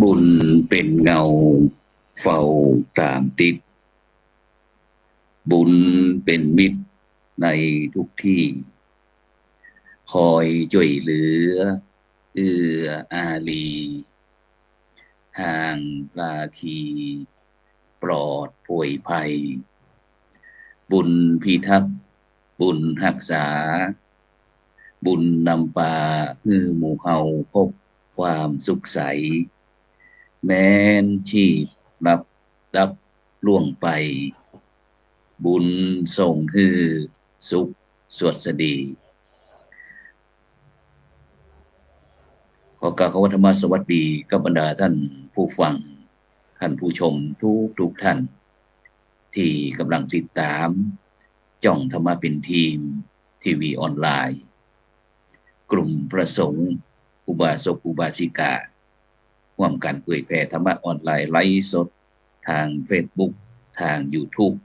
บุญเป็นเงาเฝ้าตามติดบุญเป็นมิตรในทุกที่คอยช่วยเหลือเอื้ออารีห่างภาคีปลอดป่วยภัยบุญพิทักษ์บุญรักษาบุญนำพาหมู่เฮาพบความสุขใสแม้นชีพรับดับล่วงไปบุญส่งสุขสวัสดีขอกล่าวคำว่าธรรมสวัสดีกับบรรดาท่านผู้ฟังท่านผู้ชมทุกท่านที่กำลังติดตามจ้องธรรมะเป็นทีมทีวีออนไลน์กลุ่มประสงค์อุบาสกอุบาสิการ่วมกันเผยแผ่ธรรมะออนไลน์ไลฟ์สดทาง Facebook ทาง YouTube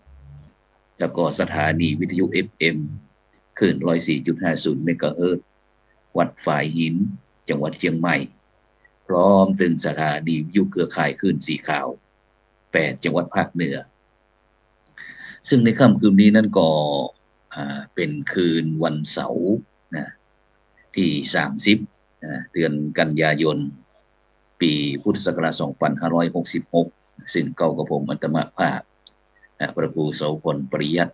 แล้วก็สถานีวิทยุ FM คลื่น 104.50 เมกะเฮิรตซ์วัดฝายหินจังหวัดเชียงใหม่พร้อมถึงสถานีวิทยุเครือข่ายคลื่นสีขาว8จังหวัดภาคเหนือซึ่งในค่ำคืนนี้นั้นก็เป็นคืนวันเสาร์นะที่30เดือนกันยายนปีพุทธศักราช2566ซึ่งเก่ากับผมอัตมภาพพระครูโสพลปริยัติ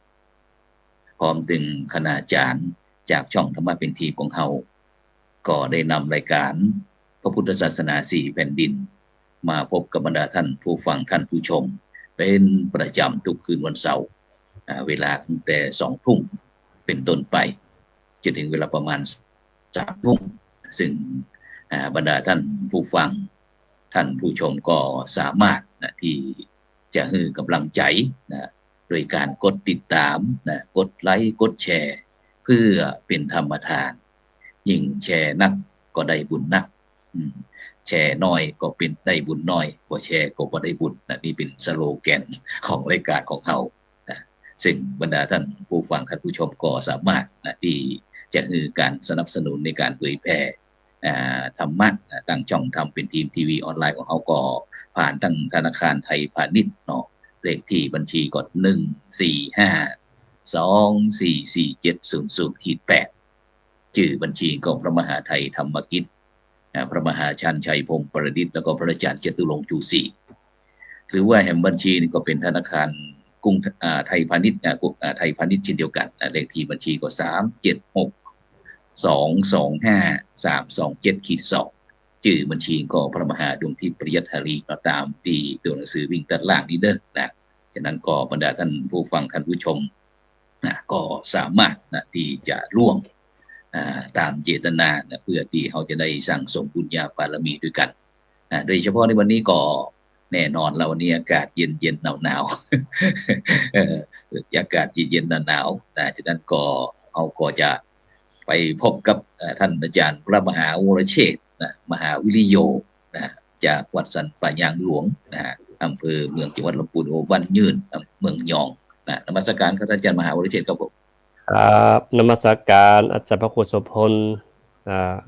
พร้อมถึงคณาจารย์จากช่องธรรมะเป็นทีมของเขาก็ได้นำรายการพระพุทธศาสนา4แผ่นดินมาพบกับบรรดาท่านผู้ฟังท่านผู้ชมเป็นประจำทุกคืนวันเสาร์เวลาตั้งแต่20:00 นเป็นต้นไปจนถึงเวลาประมาณ3:00 นซึ่งบรรดาท่านผู้ฟังท่านผู้ชมก็สามารถที่จะให้กำลังใจโดยการกดติดตามกดไลค์กดแชร์เพื่อเป็นธรรมทานยิ่งแชร์นักก็ได้บุญนักแชร์น้อยก็เป็นได้บุญน้อยบ่แชร์ก็บ่ได้บุญนี่เป็นสโลแกนของรายการของเราซึ่งบรรดาท่านผู้ฟังท่านผู้ชมก็สามารถที่จะให้การสนับสนุนในการเผยแพร่ธรรมะตั้งช่องทำเป็นทีมทีวีออนไลน์ของเขาก็ผ่านทั้งธนาคารไทยพาณิชย์เนาะเลขที่บัญชีก็145244700-8ชื่อบัญชีก็พระมหาไทยธรรมกิจพระมหาชันชัยพงศ์ประดิษฐ์แล้วก็พระอาจารย์จตุรงค์ชูศรีหรือว่าแห่งบัญชีนี่ก็เป็นธนาคารกรุงไทยพาณิชย์ไทยพาณิชย์เช่นเดียวกันเลขที่บัญชีก็376225327-2ชื่อบัญชีก็พระมหาดวงทิพย์ปริยัติหรีก็ตามที่ตัวหนังสือวิ่งด้านล่างนี้เด้อฉะนั้นก็บรรดาท่านผู้ฟังท่านผู้ชมก็สามารถที่จะร่วมตามเจตนาเพื่อที่เขาจะได้สั่งสมบุญญาบารมีด้วยกันโดยเฉพาะในวันนี้ก็แน่นอนแล้ววันนี้อากาศเย็นหนาวอากาศเย็นหนาวฉะนั้นก็เอาก็จะไปพบกับท่านอาจารย์พระมหาวรเชษฐ์มหาวิริโยจากวัดสันป่ายางหลวงอำเภอเมืองจังหวัดลำพูนบ้านยืนเมืองยองนมัสการครับอาจารย์มหาวรเชษฐ์ครับผมครับนมัสการอาจารย์พระครูโสพล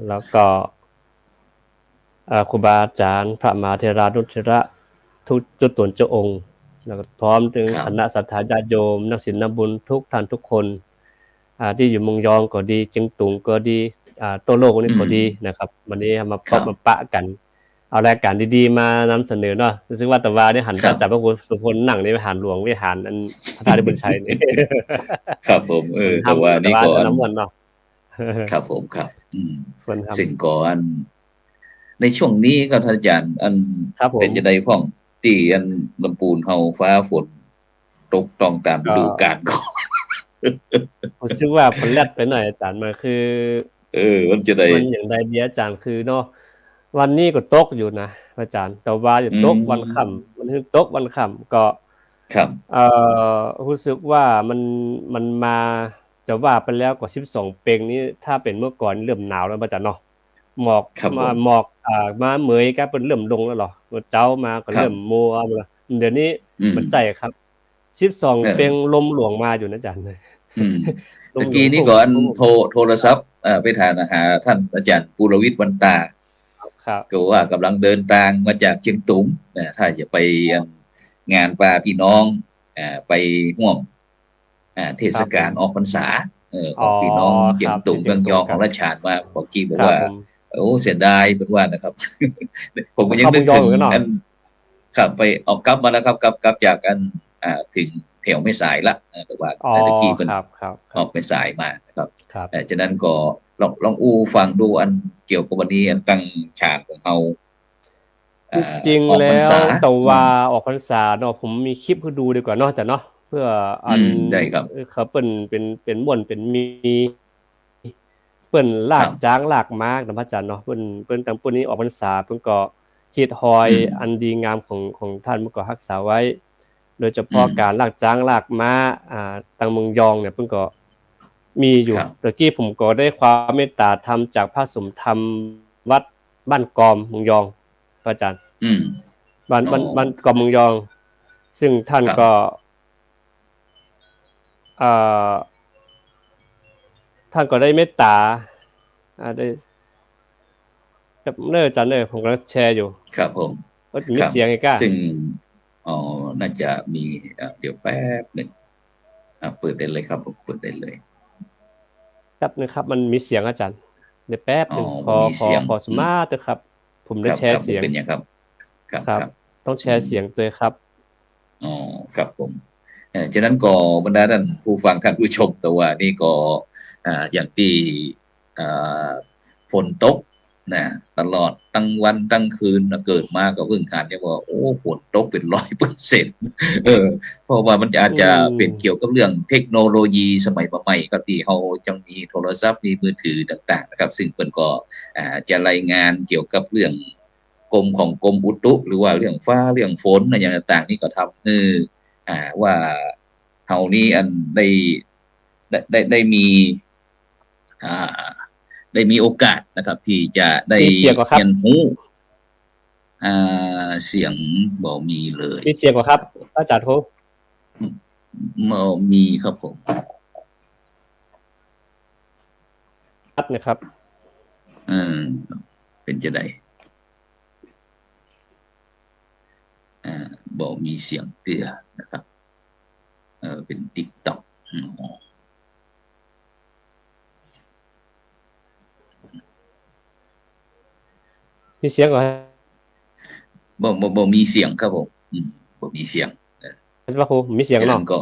แล้วก็ครูบาอาจารย์พระมหาเถรานุเถระทุกจุดตนเจ้าองค์แล้วก็พร้อมถึงคณะศรัทธาญาติโยมนักศีลนักบุญทุกท่านทุกคนที่อยู่เมืองยองก็ดีเชียงตุงก็ดีโตโลกนี่ก็ดีนะครับวันนี้มาพบมาปะกันเอารายการดีๆมานำเสนอเนาะรู้สึกว่าแต่ว่าได้หันอาจารย์พระครูโสพลนั่งในวิหารหลวงวิหารอันพระธาตุบุญชัยนี่ครับผมแต่ว่านี่ก่อนน้ำมันเนาะครับผมครับสิ่งก่อนในช่วงนี้ครับท่านอาจารย์เป็นจะได้พ้องที่ลำพูนเฮาฟ้าฝนตกต้องตามฤดูกาลก่อนรู้สึกว่าผลแลดไปหน่อยอาจารย์มาคือมันจะได้มันอย่างใดดีอาจารย์คือเนาะวันนี้ก็ตกอยู่นะอาจารย์แต่ว่าจะตกวันค่ำมันคือตกวันค่ำก็ครับรู้สึกว่ามันมาจะว่าไปแล้วกว่า12เปงนี้ถ้าเป็นเมื่อก่อนเริ่มหนาวแล้วอาจารย์เนาะหมอกมาเหมยก็เป็นเริ่มลงแล้วหรอเจ้ามาก็เริ่มมัวเดี๋ยวนี้มันใจครับ12เปงลมหลวงมาอยู่นะอาจารย์เมื่อกี้นี้ก่อนโทรศัพท์ไปถามหาท่านอาจารย์ปุรวิทย์วันตา ครับก็ว่ากำลังเดินทางมาจากเชียงตุงถ้าจะไปงานปาพี่น้องไปร่วมเทศกาลออกพรรษาขอ๋อองพี่น้องเชียงครับที่เชีตุงเมืองยยงตุงครับองของราชาญมาบอกกี้บอกว่าครับผมโอ้เสียดายเป็นว่านะครับผมก็ยัเข้าเมืองยองงนึกถึงเหมือนกันเนาะอันครับไปออกกลับมาแล้วครับกลับจากอันถึงแถวไม่สายละแต่ว่าอ๋อตะกี้เป็นครับครับคอรับอกไม่สายมานะครับครับฉะนั้นก็ลองอู้ฟังดูอันเกี่ยวกับวันนี้อันตั้งฉากของเราที่จริงออกพรรแล้วษาแต่ว่าออกพรรษาเนาะผมมีคลิปให้ดูดีกว่าเนาะจ้ะเนาะเพื่ออันได้ครับเขาเป็นม่วนเป็นมีเปิ้นลากครับจ้างลากม้านะพระอาจารย์เนาะเปิ้นตั้งปุ่นนี้ออกพรรษาเพิ่นก็คิดฮอยอืมอันดีงามของท่านเพิ่นก็รักษาไว้ โดยเฉอืพาะมการลากจ้างลากม้าทางเมืองยองเนี่ยเพิ่นก็มีอยู่ครับตะกี้ผมก็ได้ความเมตตาธรรมจากพระสมธรรมวัดบ้านกอมเมืองยองพระอาจารย์ อืมบ้านอ๋อบ้านบ้านเกาะเมืองยองซึ่งท่านครับก็เอ่อท่านก็ได้เมตตาได้แบบเน้ออาจารย์เน้อผมกำลังแชร์อยู่ครับผมมีครับเสียงอีกอะซึ่งอ๋อน่าจะมีเดี๋ยวแป๊บหนึ่งเปิดได้เลยครับผมเปิดได้เลยแป๊บนึงครับมันมีเสียงอาจารย์เดี๋ยวแป๊บอ๋อนึงขบ่อมีเสียงสุมาเถอะครับผมได้ครับครับบ่แชร์เสียงเป็นหยังครับครับครับครับต้องแชอืม ร์เสียงด้วยครับอ๋อครับผมฉะนั้นก็บรรดาท่านผู้ฟังท่านผู้ชมตัวนี่ก็อย่างที่อ่าฝนตกนะตลอดทั้งวันทั้งคืนนะเกิดมาก็เพิ่งทานเนี่ยว่าโอ้ฝนตกเป็น100%เพราะว่ามันอาจอืจะเป็นเกี่ยวมกับเรื่องเทคโนโลยีสมัยใหม่ก็ที่เขาจังมีโทรศัพท์มีมือถือต่างๆนะครับซึ่งเพิ่นก็จะรายงานเกี่ยวกับเรื่อง กรมอุตุหรือว่าเรื่องฟ้าเรื่องฝนอะไรอย่างต่างๆนี่ก็ทำให้ว่าเฮานี้อันได้มีอ่าได้มีโอกาสนะครับที่จะได้มีเสียงกว่าครับเรียนรู้เสียงบ่มีเลยมีเสียงกว่าครับครับผมอาจารย์โทบ่มีครับผมชัดนะครับเออเป็นจะได้บ่มีเสียงเตือนนะครับเป็น TikTok อ๋อมีเสียงกว่าบ่มีเสียงครับผมบ่มีเสียงอาจารย์โทมีเสียงเนาะฉะนั้นก็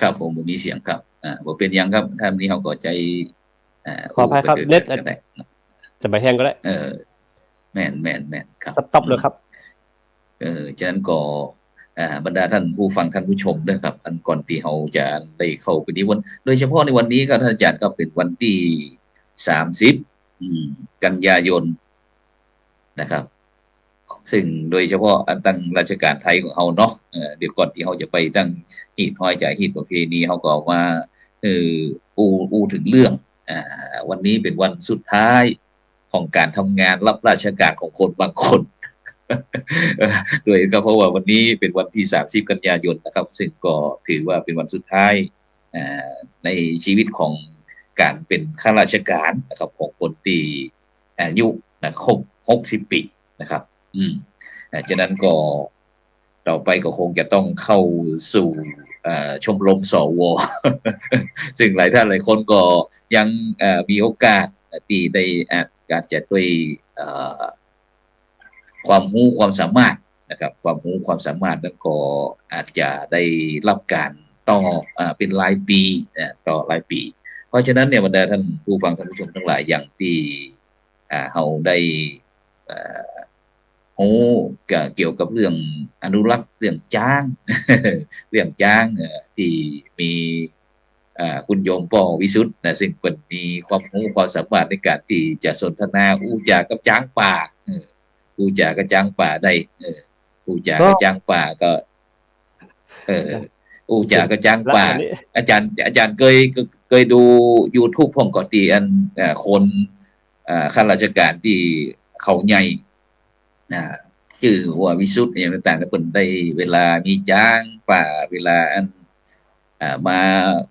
ครับผมบ่มีเสียงครับบ่เป็นหยังครับถ้านี้เราก็ใจขออภัยไปครับเน็ตด้วยกันก็ได้จะไปแห้งก็ได้เออแม่นๆครับสต็อปเลยครับฉะนั้นก็บรรดาท่านผู้ฟังท่านผู้ชมด้วยครับอันก่อนที่เราจะได้เข้าไปในวันโดยเฉพาะในวันนี้ก็ท่านอาจารย์ก็เป็นวันที่30กันยายนนะครับ ซึ่งโดยเฉพาะอันตั้งราชการไทยของเราเนาะเดี๋ยวก่อนที่เราจะไปตั้งหีดห้อยจากหีดประเพณีเราก็มาเอ่ออูถึงเรื่องวันนี้เป็นวันสุดท้ายของการทำงานรับราชการของคนบางคนโดยก็เพราะว่าวันนี้เป็นวันที่30กันยายนนะครับซึ่งก็ถือว่าเป็นวันสุดท้ายในชีวิตของการเป็นข้าราชการนะครับของคนที่อายุครบ60ปีนะครับ ฉะนั้นก็ต่อไปก็คงจะต้องเข้าสู่ชมรมสวซึ่งหลายท่านหลายคนก็ยังมีโอกาสที่ได้การจะด้วยความรู้ความสามารถนะครับความรู้ความสามารถนั้นก็อาจจะได้รับการต่อเป็นรายปีต่อรายปี เพราะฉะนั้นเนี่ยบรรดาท่านผู้ฟังท่านผู้ชมทั้งหลายอย่างที่เราได้โอ้เกี่ยวกับเรื่องอนุรักษ์เรื่องจ้าง เรื่องจ้างที่มีคุณโยมปอวิสุทธ์นะซึ่งเป็นมีความรู้ความสามารถในการที่จะสนทนาอู้จากับจ้างป่าอู้จากับจ้างป่าได้อู้จาก็กับจ้างป่าก็เอออู้จากับจ้างป่าและอันนี้อาจารย์เคยดู YouTube ผมก็ตีอันคนข้าราชการที่เขาใหญ่ ชื่อว่าวิสุทธ์อย่างต่างๆก็เปิ่นได้เวลามีจ้างป่าเวลาอันมา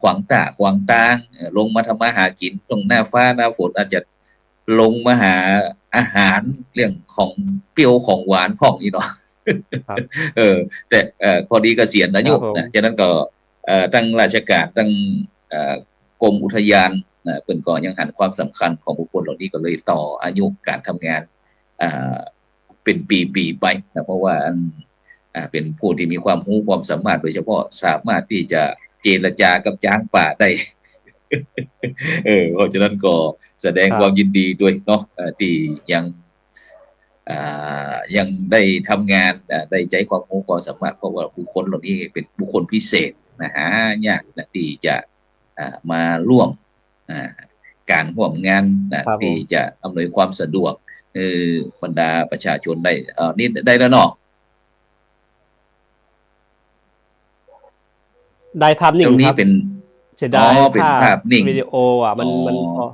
ขวางตาขวางตางลงมาทำมาหากินตรงหน้าฟ้าหน้าฝนอาจจะลงมาหาอ อาหารเรื่องของเปรี้ยวของหวานของอีเนาะ ครับ แต่พอดีเกษียณอายุครับผม นะฉะนั้นก็ตั้งราชการตั้งกรมอุทยานเพิ่นก็ยังหันความสำคัญของบุคคลเหล่านี้ก็เลยต่ออายุการทำงานอ่าเป็นปีๆไปนะเพราะว่าเป็นผู้ที่มีความรู้ความสามารถโดยเฉพาะสามารถที่จะเจรจากับช้างป่าได้ เพราะฉะนั้นก็แสดง ครับ ความยินดีด้วยเนาะที่ยังยังได้ทำงานได้ใช้ความรู้ความสามารถเพราะว่าบุคคลเหล่านี้เป็นบุคคลพิเศษนะฮะยากนะที่จะมาร่วมอ่าการร่วมงานนะครับ ผม ที่จะอำนวยความสะดวกบรรดาประชาชนได้นี่ได้แล้วเนาะ ได้ภาพนิ่ ต ง รงนี้ ครับ เป็น เสียดาย เป็นภาพนิ่ง วิดีโออ่ะมัน อ๋อ มันพอ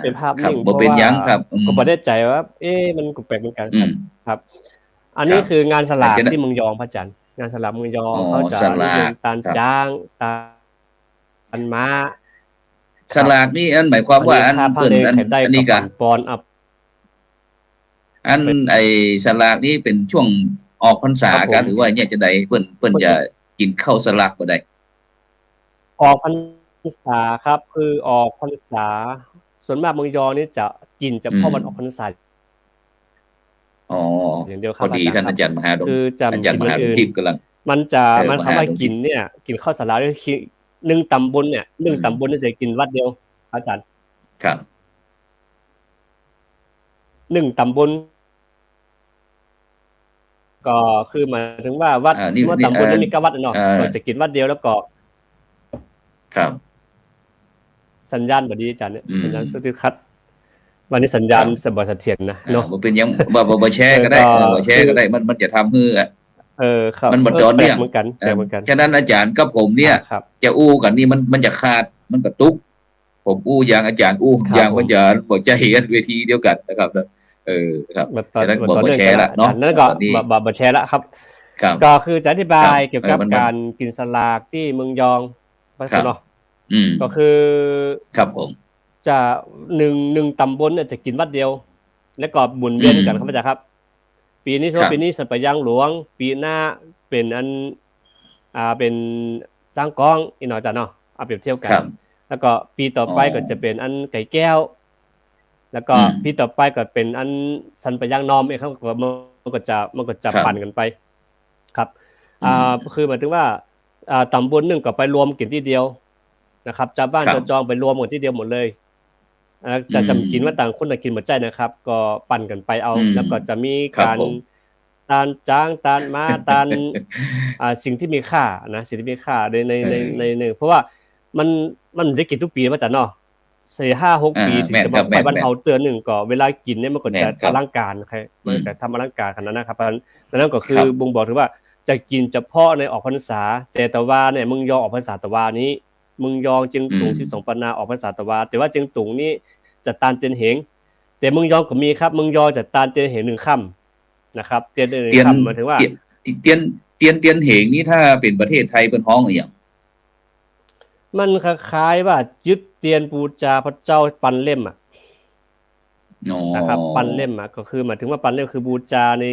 เป็นภาพ ครับ นิ่ง บ่เป็นหยังครับ ก็บ่ได้ใจว่า มันก็แปลกเหมือนกัน อื ครับ ม ครับ อันนี้ ครับ คืองานสลาก ฉะนั้น ที่เมืองยองพระจันทร์งานสลากเมืองยอง อ๋อ เขาจะ ส นิ ลาย ม ก นต์ตาล ครับ ช้าง ตาลม้า สลากนี่อันหมายความว่าอัน ค่า เพิ่น เดิ อัน ไข่ได้ อันนี้ กั ก็ บปอนอัพ อันไอ้สลากนี่เป็นช่วงออกพรรษา ครับผม กันหรือว่าเนี่ยจะได้เพิ่นจะกินข้าวสลากบ่ได้ ออกพรรษาครับ คือออกพรรษา ส่วนมากเมืองยองนี่จะกินเฉพาะวันออกพรรษา อ๋อ อย่างเดียวค พ รับ อดี อาจารย์ ท่าน ครับ อาจารย์มหาดล คือจะ อาจารย์มหาดล อื่น ทิพย์กำลัง มันจะ ม มันคำ หา ว่า ดล กินเนี่ย กินข้าวสลากนี่คือ1ตำบลเนี่ย1ตำบลเนี่ยจะกินวัดเดียว อาจารย์ ครับ 1ตำบล ก็คือหมายถึงว่าวัด นี่ สมมุติตำบลนึงมี9วัดอะเนาะ ก็จะกินวัดเดียวแล้วก็ ครับ สัญญาณบ่ดีอาจารย์เนี่ย อืม สัญญาณสติขัด วันนี้สัญญาณ ครับ บ่เสถียรนะเนาะ บ่เป็นหยังบ่แชร์ก็ได้ ก็ บ่แชร์ก็ได้มันจะทำให้ ครับ มันบ่ต่อเนื่อง แปลกเหมือนกันแปลกเหมือนกัน ฉะนั้นอาจารย์กับผมเนี่ย ครับ จะอู้กันนี่มันจะขาดมันกระตุก ผมอู้อย่างอาจารย์อู้ ครับ อย่าง ผม อาจารย์บ่ใจกันเวทีเดียวกันนะครับครับ บ่ต่อ ฉะนั้น บ่ บ่ ต่อ บ่ เนื่อง แช กัน ร์ ละ ละ อา เนาะ จารย์นั่นก็ ตอนนี้ บ่แชร์ละครับ ครับ ก็คือจะอธิบาย ครับ เกี่ยวกับ มัน การกินสลากที่เมืองยองพระ ครับ เนาะ อืม ก็คือ ครับผม จะ1ตำบลเนี่ยจะกินวัดเดียว แล้วก็หมุนเวียนกันครับอาจารย์ครับ ปีนี้สมมุ ครั ติ บ ปีนี้สัปยางหลวง ปีหน้าเป็นอันเป็นจ้างก้องอีกเนาะอาจารย์เนาะเอาเปรียบเทียบกั คน รับ แล้วก็ปีต่อไป อ๋อ ก็จะเป็นอันไก่แก้ว แล้วก็ อืม ปีต่อไปก็เป็นอันสันปะยางนอมเองครับมันก็จะ ครับ ปั่นกันไป ครับ อืม คือหมายถึงว่าตำบลหนึงก็ไปรวมกินที่เดียวนะครับชาวบ้าน ครับ ชาวจองไปรวมกันที่เดียวหมดเลยจะจำกินว่าต่างคนต่างกินหมดใจนะครับ ก็ปั่นกันไปเอา แล้วก็จะมี ครับ การ ผม ตาลจ้างตาลม้า ตาลสิ่งที่มีค่านะสิ่งที่มีค่าในเพราะว่ามันได้กินทุกปีมาจากเนาะ4 5 6 ปีถึง แม่น จะ ครั มา บ ไฟบ้าน แม่น เฮาเตือนหนึ่งก็เวลากินเนี่ยมันก็ แม่ จะ นครับ อลังการครับมันจะทำอลังการขนาดนั้นนะครับเพราะฉะนั้นก็คื ค อ รับ บ่งบอกถึงว่าจะกินเฉพาะในออกพรรษา แต่ว่าเนี่ยมึงยองออกพรรษาตะวานี้มึงยองเจียงตุงสิสองปนาออกพรรษาตะวาแต่ว่าเจียงตุงนี่จะตานเตียนเหงแต่มึงยองก็มีครับมึงยองจะตานเตียนเหง1ค่ำนะครับเตียน1ค่ำหมายถึงว่า เตียนเหงนี่ถ้าเป็นประเทศไทยเป็นห้องอย่าง มันคล้ายๆว่ายึดเตียนปูจาพระเจ้าปันเล่มนะครับปันเล่มก็คือหมายถึงว่าปันเล่มคือบูชาใน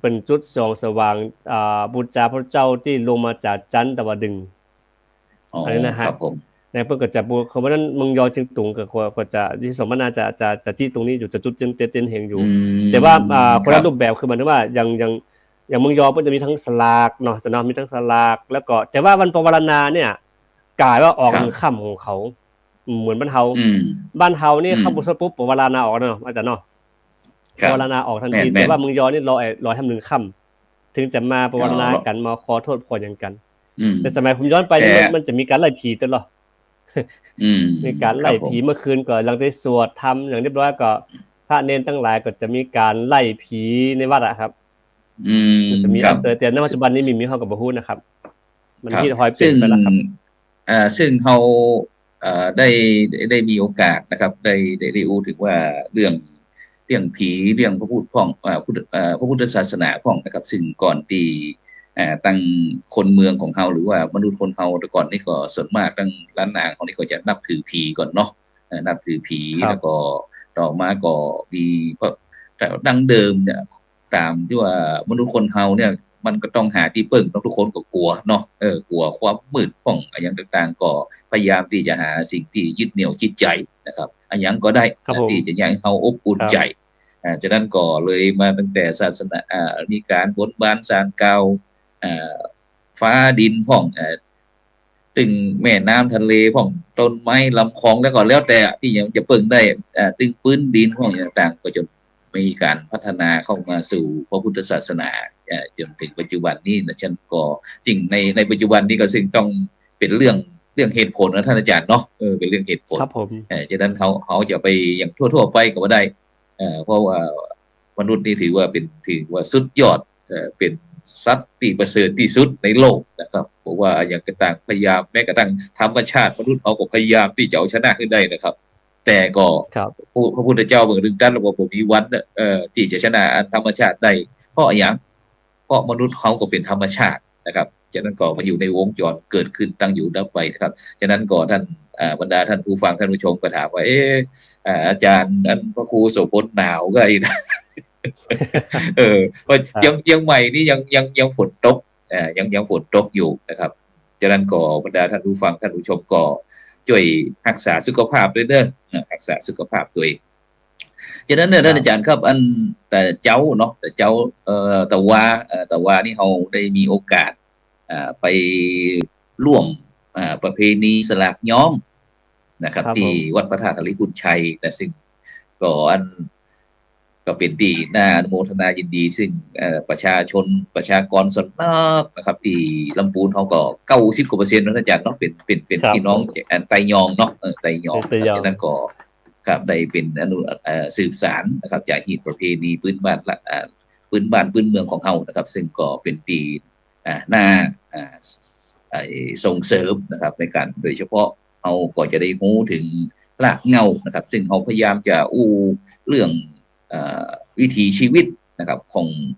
เป็นจุดส่องสว่างบูชาพระเจ้าที่ลงมาจากจันทร์ตะวันดึงอันนี้นะฮะ ครับผม ในเพิ่นก็จะบูเพราะนั้นมึงยอจึงตุงก็จะที่สมนาจะจี้ตรงนี้อยู่จะจุดจึงเต้นๆเหงอยู่ แต่ว่าคนละรูปแบบคือหมายถึงว่าอย่างมึงยอเพิ่นจะมีทั้งสลากเนาะจะมีทั้งสลากแล้วก็แต่ว่าวันปวารณาเนี่ยกลายว่าออก1ค่ำของเขาเหมือนบ้านเฮานี่เข้าบุษปุ๊บปวารณาออกเนาะอาจารย์เนาะปวารณาออกทันทีแต่ว่ามึงยอนี่รอทำ1ค่ำถึงจะมาปวารณากันมาขอโทษขอหยังกันแต่สมัยผมย้อนไปมันจะมีการไล่ผีตลอดมีการไล่ผีเมื่อคืนก็หลังจากสวดทำอย่างเรียบร้อยก็พระเนนทั้งหลายก็จะมีการไล่ผีในวัดอะครับจะมีแต่ในปัจจุบันนี้มีเฮากับบ่ฮู้นะครับมันที่หอยเป็นไปแล้วครับซึ่งเฮาได้มีโอกาสนะครับได้รู้ถึงว่าเรื่องผีเรื่องพระพุทธพ้องพระพุทธศาสนาพ้องนะครับซึ่งก่อนที่ตั้งคนเมืองของเฮาหรือว่ามนุษย์คนเฮาแต่ก่อนนี่ก็ส่วนมากตั้งล้านนาของนี่ก็จะนับถือผีก่อนเนาะนับถือผีแล้วก็ ต่อมาก็มีแต่ดั้งเดิมเนี่ยตามที่ว่ามนุษย์คนเฮาเนี่ยมันก็ต้องหาที่พึ่งทุกคนก็กลัวเนาะกลัวความมืดป้องอะไรอย่างต่างๆก็พยายามที่จะหาสิ่งที่ยึดเหนี่ยวจิตใจนะครับอันยังก็ได้ที่จะยังให้เฮาอบอุ่นใจจากนั้นก็เลยมาตั้งแต่ศาสนามีการบนบานศาลกล่าวฟ้าดินพ่องตึงแม่น้ำทะเลพ่องต้นไม้ลำคลองแล้วก็แล้วแต่ที่ยังจะเปิ่งได้ตึงพื้นดินพ่องต่างๆก็จนมีการพัฒนาเข้ามาสู่พระพุทธศาสนาจนถึงปัจจุบันนี้นะฉันก็สิ่งในปัจจุบันนี้ก็ซึ่งต้องเป็นเรื่องเหตุผลนะท่านอาจารย์เนาะเป็นเรื่องเหตุผลครับผมจากนั้นเขาจะไปอย่างทั่วๆไปก็ไม่ได้เพราะว่ามนุษย์นี่ถือว่าสุดยอดเป็นสัตว์ที่ประเสริฐที่สุดในโลกนะครับเพราะว่าอย่างต่างพยายามแม้กระทั่งธรรมชาติมนุษย์เขาก็พยายามที่จะเอาชนะขึ้นได้นะครับแต่ก็พระพุทธเจ้าเมื่อถึงด้านระบบมีวันที่จะชนะธรรมชาติได้เพราะอย่างเพราะมนุษย์เขาก็เป็นธรรมชาตินะครับฉะนั้นก็มาอยู่ในวงจรเกิดขึ้นตั้งอยู่ดับไปนะครับฉะนั้นก็ท่านบรรดาท่านผู้ฟังท่านผู้ชมก็ถามว่าอาจารย์นั้นพระครูโสพลหนาวก็ไอ้นะว่ายังใหม่นี่ยังฝนตกยังฝนตกอยู่นะครับฉะนั้นก็บรรดาท่านผู้ฟังท่านผู้ชมก็ช่วยรักษาสุขภาพด้วยเด้อรักษาสุขภาพตัวเองฉะนั้นเนี่ยท่านอาจารย์ครับอันแต่เจ้าเนาะแต่เจ้าแต่ว่านี่เราได้มีโอกาสไปร่วมประเพณีสลากย้อมนะครับที่วัดพระธาตุอริบุญชัยแต่ซึ่งก็เป็นที่น่าอนุโมทนายินดีซึ่งประชากรส่วนมากนะครับที่ลำพูนเขาก็90%นะอาจารย์เนาะเป็นพี่น้องไตยองเนาะไตยองฉะนั้นก็ครับได้เป็นสืบสารนะครับจากหีบประเพณีพื้นบ้านพื้นเมืองของเขานะครับซึ่งก็เป็นที่น่าส่งเสริมนะครับในการโดยเฉพาะเขาก็จะได้รู้ถึงรากเหง้านะครับซึ่งเขาพยายามจะเรื่องวิถีชีวิตนะครับ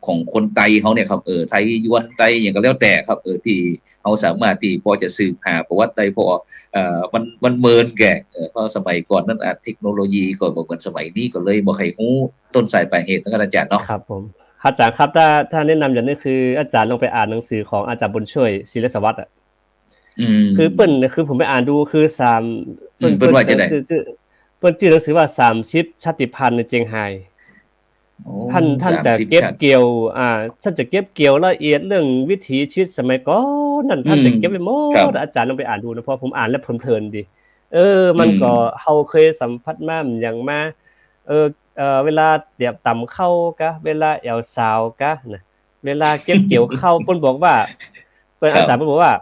ของคนไทยเขาเนี่ยครับไทยยวนไทยอย่างก็แล้วแต่ครับที่เขาสามารถที่พอจะสืบหาประวัติได้พอมันเมินแก่เพราะสมัยก่อนนั้นเทคโนโลยีก็บ่เหมือนสมัยนี้ก็เลยบ่ใครรู้ต้นสายปลายเหตุนะครับอาจารย์เนาะครับผมอาจารย์ครับถ้าแนะนำอย่างนี้คืออาจารย์ลองไปอ่านหนังสือของอาจารย์บุญช่วยศิลสวัสดิ์คือเปิ้นคือผมไปอ่านดูคือ3เปิ้นว่าจะได้เปิ้นชื่อหนังสือว่า30ชาติพันธุ์ในเจียงไฮ้ท่านจะเก็บเกี่ยวท่านจะเก็บเกี่ยวละเอียดเรื่องวิถีชีวิตสมัยก่อนนั่นท่านจะเก็บไว้หมดอาจารย์ลองไปอ่านดูนะเพราะผมอ่านแล้วเพลินๆดีมันก็เฮาเคยสัมผัสมาอย่างมาเวลาเดี๋ยวตำข้าวกะเวลาแอวสาวกะนะเวลาเก็บเกี่ยวข้าวเพิ่นบอกว่าเปิ้นอาจารย์เพิ่นบอกว่า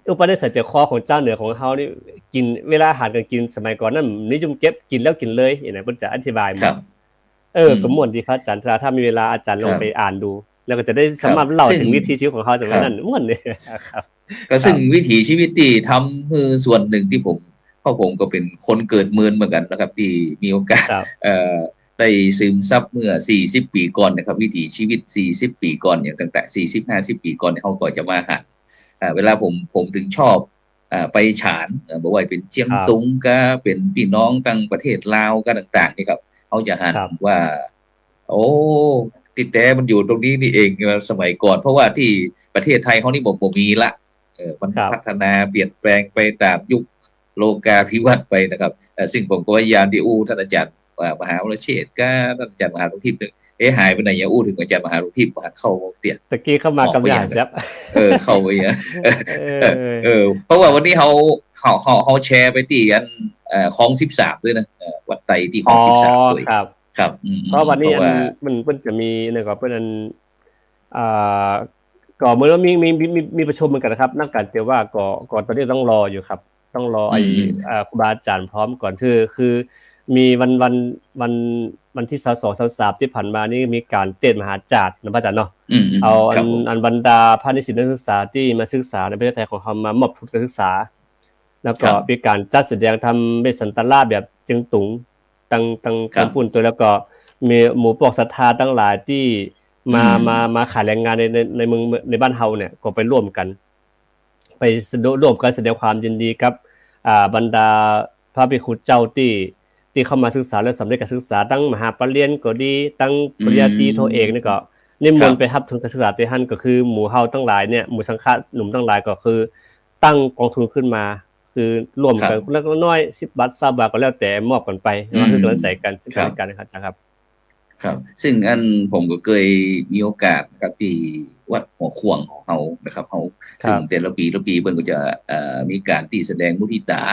อุปนิสัยใจคอของเจ้าเหนือของเฮานี่กินเวลาอาหารกันกินสมัยก่อนนั้นนิยมเก็บกินแล้วกินเลยอย่างนั้นเพิ่นจะอธิบายมาก็ม่วนดีครับอาจารย์ถ้ามีเวลาอาจารย์ลองไปอ่านดูแล้วก็จะได้สามารถเล่าถึงวิถีชีวิตของเฮาจากนั้นม่วนเลยครับก็ซึ่งวิถีชีวิตที่ทำคือส่วนหนึ่งที่ผมก็เป็นคนเกิดเมืองเหมือนกันนะครับที่มีโอกาสได้ซึมซับเมื่อ40ปีก่อนนะครับวิถีชีวิต40ปีก่อนอย่างต่างๆ40-50ปีก่อนเนี่ยเฮาก็จะมาหาเวลาผมถึงชอบไปฉานบ่ว่าเป็นเชียงตุงก็เป็นพี่น้องต่างประเทศลาวก็ต่างๆนี่ครับเขาจะหันว่าโอ้ติดแต่มันอยู่ตรงนี้นี่เองสมัยก่อนเพราะว่าที่ประเทศไทยเขานี่บ่มีละมันพัฒนาเปลี่ยนแปลงไปตามยุคโลกาภิวัตน์ไปนะครับซึ่งผมก็พยายามที่ท่านอาจารย์มหาวรเชษฐ์ก็ท่านอาจารย์มหารุทิพย์หายไปไหนอย่าถึงอาจารย์มหารุทิพย์มาเข้าเตี้ยตะกี้เข้ามากับยาครับเข้าไปเพราะว่าวันนี้เขาแชร์ไปที่กันคลอง13ด้วยนะวัดไตที่คลอง13ด้วยครับเพราะวันนี้มันจะมีเนี่ยก็เป็นก่อเมื่อมีประชุมเหมือนกันนะครับนักการเตรียมว่าก่อนตอนนี้ต้องรออยู่ครับต้องรอไอ้ครูบาอาจารย์พร้อมก่อนคือมีวันที่22-23ที่ผ่านมานี่มีการเทศมหาจารย์นะพระอาจารย์เนาะเอาอันบรรดาพาณิชย์นักศึกษาที่มาศึกษาในประเทศไทยของเขามามอบทุนการศึกษาแล้วก็มีการจัดแสดงทำเป็นสันตลาแบบจึงตุงตั้งปุ่นตัวแล้วก็มีหมู่ปอกศรัทธาทั้งหลายที่มาขายแรงงานในเมืองในบ้านเฮาเนี่ยก็ไปร่วมกันไปร่วมกันแสดงความยินดีกับบรรดาพระภิกขุเจ้าที่ ที่เข้ามาศึกษาและสำเร็จการศึกษาตั้งมหาปรริญญาก็ดีตั้งปริญญาตรีโทเอกนี่ก็นิมนต์ไปรับทุนการศึกษาที่หั่นก็คือหมู่เฮาทั้งหลายเนี่ยหมู่สังฆะหนุ่มทั้งหลายก็คือตั้งกองทุนขึ้นมาคือร่วมกันคนละน้อย10 บาท20 บาทก็แล้วแต่มอบกันไปนะคือกำลังใจกันซึ่งกันนะครับอาจารย์ครับครับซึ่งอันผมก็เคยมีโอกาสกับที่วัดหัวขวางของเฮานะครับเฮาซึ่งแต่ละปีเพิ่นก็จะมีการที่แสดงมุทิตา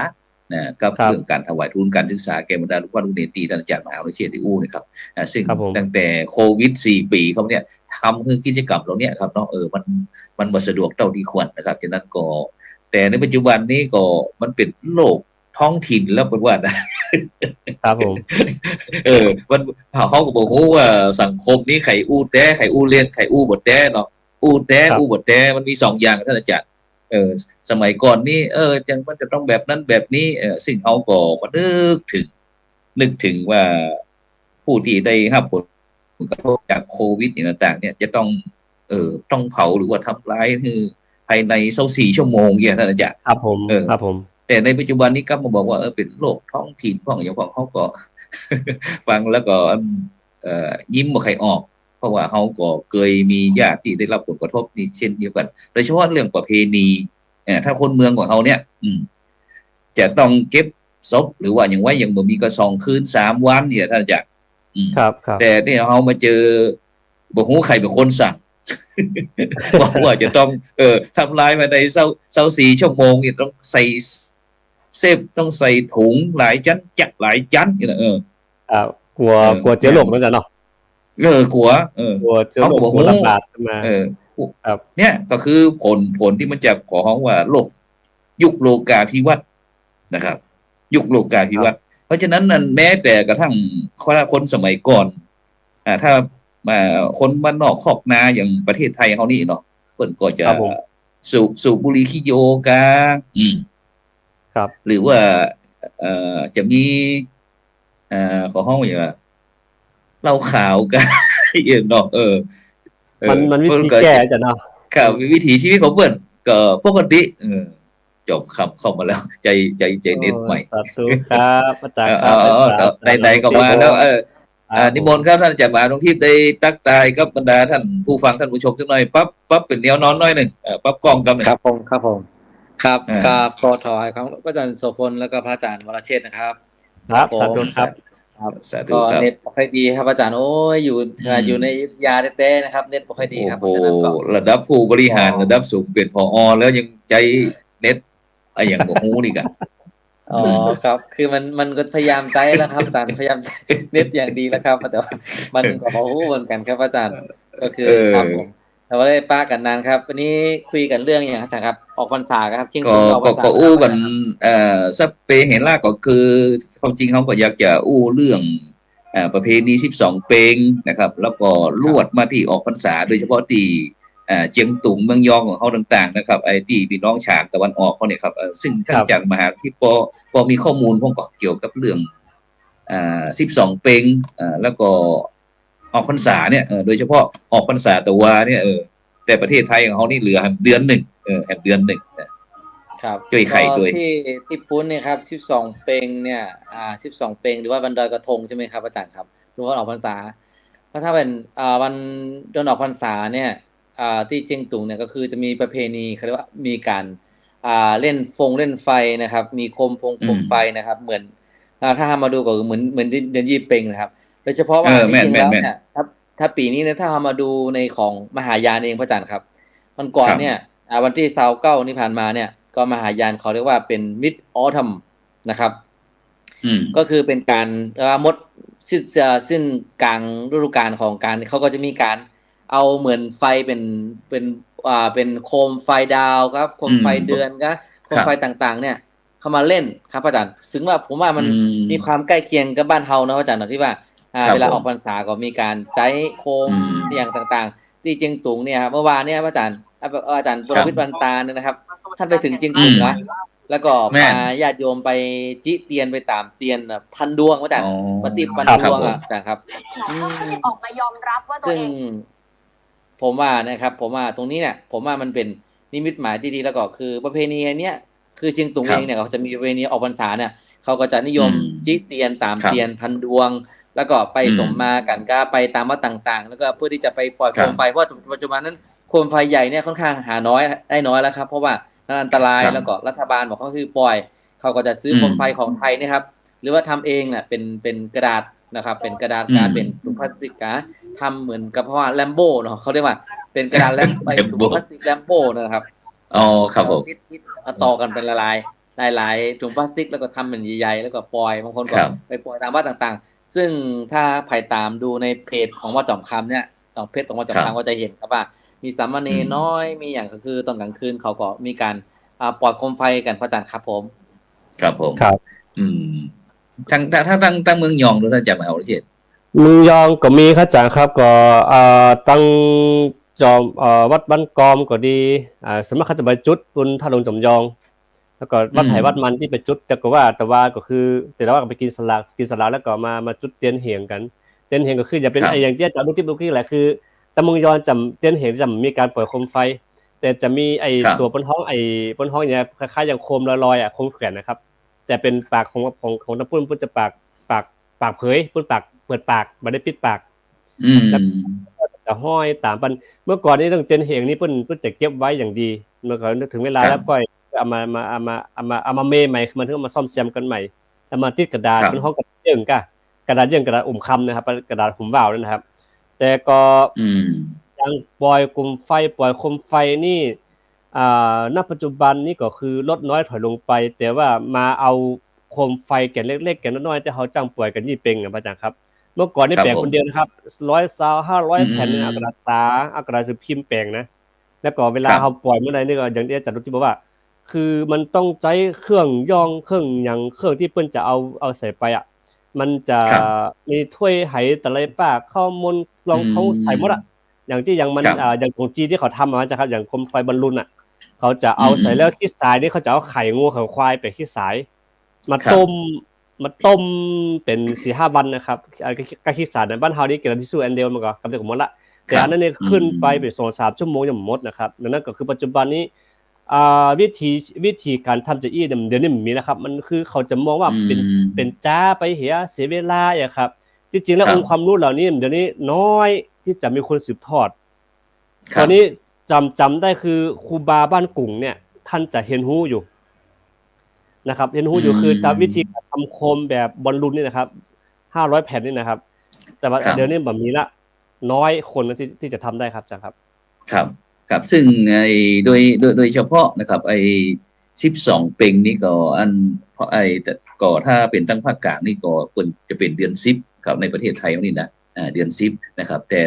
นะกับเรื่องการถวายทุนการศึกษาแก่บรรดาลูกศิษย์ลูกเนตีท่านอาจารย์มหาวิทยาลัยเชียงใหม่นะครับซึ่งตั้งแต่โควิด4 ปีเขาเนี่ยทำคือกิจกรรมเหล่านี้ครับเนาะมันบ่สะดวกเท่าที่ควรนะครับฉะนั้นก็แต่ในปัจจุบันนี้ก็มันเป็นโลกท้องถิ่นแล้วเพิ่นว่าครับผมมันเขาก็บอกว่าสังคมนี้ไข่อู้แต้ไข่อู้เลี้ยงไข่อู้บดแต้เนาะอู้แต้อู้บดแต้มันมี2อย่างท่านอาจารย์สมัยก่อนนี่จังมันจะต้องแบบนั้นแบบนี้ซึ่งเขาก็มานึกถึงว่าผู้ที่ได้รับผลกระทบจากโควิดต่างๆเนี่ยจะต้องเผาหรือว่าทำร้ายคือภายใน24 ชั่วโมงอย่างท่านอาจารย์ครับผมครับผมแต่ในปัจจุบันนี้ก็มาบอกว่าเป็นโรคท้องถิ่นพวกอย่างของเขาก็ ฟังแล้วก็ยิ้มบ่ใครออกเพราะว่าเขาก็เคยมีญาติที่ได้รับผลกระทบนี่เช่นเดียวกันโดยเฉพาะเรื่องประเพณีถ้าคนเมืองของเขาเนี่ยจะต้องเก็บศพหรือว่าอย่างบ่มีก็2 คืน 3 วันเนี่ยท่านจะครับแต่เนี่ยเขามาเจอบ่ฮู้ใครเป็นคนสั่งบอกว่าจะต้องทำลายภายใน24 ชั่วโมงเนี่ยต้องใส่เซฟต้องใส่ถุงหลายชั้นจักหลายชั้นกลัวเชื้อโรคนั่นจ้ะเนาะกลัวเชื้อโรคระบาดขึ้นมาครับเนี่ยก็คือผลที่มันจะขอฮ้องว่าโลกยุคโลกาภิวัตน์นะครับยุคโลกาภิวัตน์เพราะฉะนั้นนั่นแม้แต่กระทั่งคนสมัยก่อนถ้าคนบ้านนอกคอกนาอย่างประเทศไทยเฮานี่เนาะเพิ่นก็จะสูบบุหรี่ขี้โยกาครับหรือว่าจะมีขอฮ้องว่าอย่างเหล้าขาวกาเนาะมันวิธีแก้จ้ะเนาะครับวิถีชีวิตของเพิ่นก็ปกติจบคำเข้ามาแล้วใจเน็ตใหม่สาธุครับอาจารย์ครับไหนๆก็มาแล้วนิมนต์ครับท่านอาจารย์มหาหลวงทิพย์ได้ตักทายกับบรรดาท่านผู้ฟังท่านผู้ชมสักหน่อยปั๊บเป็นแนวนอนน้อยนึงปั๊บกล้องกำนึงครับผมครับขอถวายของพระอาจารย์โสพลแล้วก็พระอาจารย์วรเชษฐ์นะครับครับสาธุครับก็เน็ตบ่ค่อยดีครับอาจารย์โอ้ยอยู่ในยาแท้ๆนะครับเน็ตบ่ค่อยดีครับเพราะฉะนั้นก็ระดับผู้บริหารระดับสูงเป็นผอแล้วยังใจเน็ตอย่างบ่ฮู้นี่กันอ๋อครับคือมันก็พยายามใจแล้วครับอาจารย์พยายามเน็ตอย่างดีแล้วครับแต่ว่ามันก็บ่ฮู้เหมือนกันครับอาจารย์ก็คือครับผมแต่ว่าได้ป้ากันนานครับวันนี้คุยกันเรื่องอย่างอาจารย์ครับออกพรรษาครับจริงๆออกพรรษาก็อู้กันสัพเพเหระก็คือความจริงเขาก็อยากจะอู้เรื่องประเพณี12 เปงนะครับแล้วก็ลวดมาที่ออกพรรษาโดยเฉพาะที่เจียงตุงเมืองยองของเขาต่างๆนะครับไอ้ที่พี่น้องฉานตะวันออกเขาเนี่ยครับซึ่งท่านอาจารย์มหาที่พอมีข้อมูลพวกก็เกี่ยวกับเรื่อง12 เปงแล้วก็ออกพรรษาเนี่ยโดยเฉพาะออกพรรษาตะวาเนี่ยแต่ประเทศไทยของเขานี่เหลือเดือน1แค่เดือน1ครับช่วยไข่ด้วยที่ปุ้นเนี่ยครับ12 เปงเนี่ย12 เปงหรือว่าวันลอยกระทงใช่ไหมครับอาจารย์ครับหรือว่าออกพรรษาเพราะถ้าเป็นวันเดือนออกพรรษาเนี่ยที่เจียงตุงเนี่ยก็คือจะมีประเพณีเขาเรียกว่ามีการเล่นเล่นไฟนะครับมีโคมไฟนะครับเหมือนถ้ามาดูก็เหมือนเดือนยี่เปงนะครับโดยเฉพาะว่าจริงๆแล้วเนี่ยถ้าปีนี้เนี่ยถ้ามาดูในของมหายานเองพระอาจารย์ครับมันก่อนเนี่ยวันที่29นี่ผ่านมาเนี่ยก็มหายานเขาเรียกว่าเป็น Mid Autumn นะครับก็คือเป็นการมดสิ้นกลางฤดูกาลของการเขาก็จะมีการเอาเหมือนไฟเป็นโคมไฟดาวครับโคมไฟเดือนครับโคมไฟต่างๆเนี่ยเข้ามาเล่นครับอาจารย์ซึ่งว่าผมว่ามันมีความใกล้เคียงกับบ้านเฮานะอาจารย์ที่ว่าเวลาออกพรรษาก็มีการใจโคมอย่างต่างๆที่เจียงตุงเนี่ยครับเมื่อวานเนี่ยอาจารย์ปรวิทย์วันตาเนี่ยนะครับท่านไปถึงเจียงตุงนะแล้วก็พาญาติโยมไปจิเตียนไปตามเตียนพันดวงอาจารย์ปฏิพันดวงอาจารย์ครับออกมายอมรับว่าตัวเองผมว่านะครับผมว่าตรงนี้เนี่ยผมว่ามันเป็นนิมิตหมายที่ดีแล้วก็คือประเพณีเนี้ยคือเชียงตุงเองเนี่ยเขาจะมีประเพณีออกพรรษาเนี่ย เขาก็จะนิยมจิเตียนตามเตียนพันดวงแล้วก็ไปสมมากันก็ไปตามวัดต่างๆแล้วก็เพื่อที่จะไปปล่อยโคมไฟเพราะปัจจุบันนั้นโคมไฟใหญ่เนี่ยค่อนข้างหาน้อยได้น้อยแล้วครับเพราะว่ามันอันตรายแล้วก็รัฐบาลบอกเขาคือปล่อยเขาก็จะซื้อโคมไฟของไทยนะครับหรือว่าทำเองน่ะเป็นกระดาษนะครับเป็นกระดาษการเป็นถุงพลาสติกทำเหมือนกับเพราะว่าแลมโบ้เนาะเขาเรียกว่าเป็นกระดาษถุงพลาสติกแลมโบ้นะครับอ๋อครับผมต่อกันเป็นหลายถุงพลาสติกแล้วก็ทำเป็นใหญ่ๆแล้วก็ปล่อยบางคนก็ไปปล่อยตามวัดต่างๆซึ่งถ้าใครตามดูในเพจของวัดจอมคำเนี่ยเพจของวัดจอมคำก็จะเห็นครับว่ามีสามเณรน้อยมีอย่างก็คือตอนกลางคืนเขาก็มีการปล่อยโคมไฟกันพระอาจารย์ครับผมครับผมครับทางถ้าตั้งเมืองยองหรืออาจารย์มาเอาเช่นเมืองยองก็มีครับอาจารย์ครับก็ตั้งจอมวัดบ้านกอมก็ดีสมัครเขาจะไปจุดบนท่าลงจอมยองแล้วก็วัดไผ่วัดมันที่ไปจุดแต่ว่าก็คือแต่ว่าก็ไปกินสลากแล้วก็มาจุดเตียนเหงกันเตียนเหงก็คืออย่าเป็นไอ้อย่างที่อาจารย์ลูกที่แหละคือตะเมืองยองจำเตียนเหงจำมีการปล่อยโคมไฟแต่จะมีไอ้ตัวบนห้องเนี่ยคล้ายๆอย่างโคมลอยๆโคมแขวนนะครับแต่เป็นปากของตะปุ้นจะปากเผยปุ้นปากเปิดปากไม่ได้ปิดปากแล้วจะห้อยตามปันเมื่อก่อนนี้ต้องเตียนเหงนี่เพิ่นจะเก็บไว้อย่างดีเมื่อก่อนถึงเวลาแล้วก็เอามาเมใหม่มันถึงมาซ่อมแซมกันใหม่แล้วมาติดกระดาษเป็นห้องกระดาษเยื่อกระดาษอุ่มคำนะครับกระดาษหุ่มว่าวนั่นนะครับแต่ก็ยังปล่อยกลุ่มไฟปล่อยโคมไฟนี่ณปัจจุบันนี้ก็คือลดน้อยถอยลงไปแต่ว่ามาเอาโคมไฟแก่นเล็กๆแก่นน้อยๆแต่เขาจ้างปล่อยกันยี่เป็งนะพระอาจารย์ครับเมื่อก่อนนี่แปลงคนเดียวนะครับ100 500แผ่นเอากระดาษเอากระดาษสือพิมพ์แปลงนะแล้วก็เวลาเขาปล่อยเมื่อใดนี่ก็อย่างที่อาจารย์ที่บอกว่าคือมันต้องใช้เครื่องย่องเครื่องอย่างเครื่องที่เปิ้นจะเอาใส่ไปอ่ะมันจะมีถ้วยไหตะไลป้าข้าวมนลองเขาใส่หมดอ่ะอย่างที่อย่างมันอย่างของจีนที่เขาทำมาครับอย่างโคมไฟบอลลูนอ่ะเขาจะเอาใส่แล้วขี้สายนี่เขาจะเอาไข่งูของควายไปขี้สายมาต้มเป็น 4-5 วันนะครับก็ขี้สายในบ้านเฮานี่เกิดที่สู้อันเดียวมันก็กำลังหมดละแต่อันนั้นเนี่ยขึ้นไปเป็น 2-3 ชั่วโมงยังหมดนะครับดังนั้นก็คือปัจจุบันนี้วิธีการทำจะอี้เดี๋ยวนี้มีนะครับมันคือเขาจะมองว่าเป็นจ้าไปเสียเวลาอย่างครับจริงๆแล้วองค์ความรู้เหล่านี้เดี๋ยวนี้น้อยที่จะมีคนสืบทอดตอนนี้จำได้คือครูบาบ้านกุ่งเนี่ยท่านจะเห็นหู้อยู่นะครับเห็นหู้อยู่คือตามวิธีการทำโคมแบบบอลลูนนี่นะครับ500แผ่นนี่นะครับแต่ว่าเดี๋ยวนี้แบบนี้ละน้อยคนที่จะทำได้ครับอาจารย์ครับครับซึ่งโดยเฉพาะนะครับ12เป็งนี่ก็เพราะแต่ก็ถ้าเป็นตั้งภาคกลางนี่ก็ควรจะเป็นเดือน10ครับในประเทศไทยนี่นะเดือน10นะครับแต่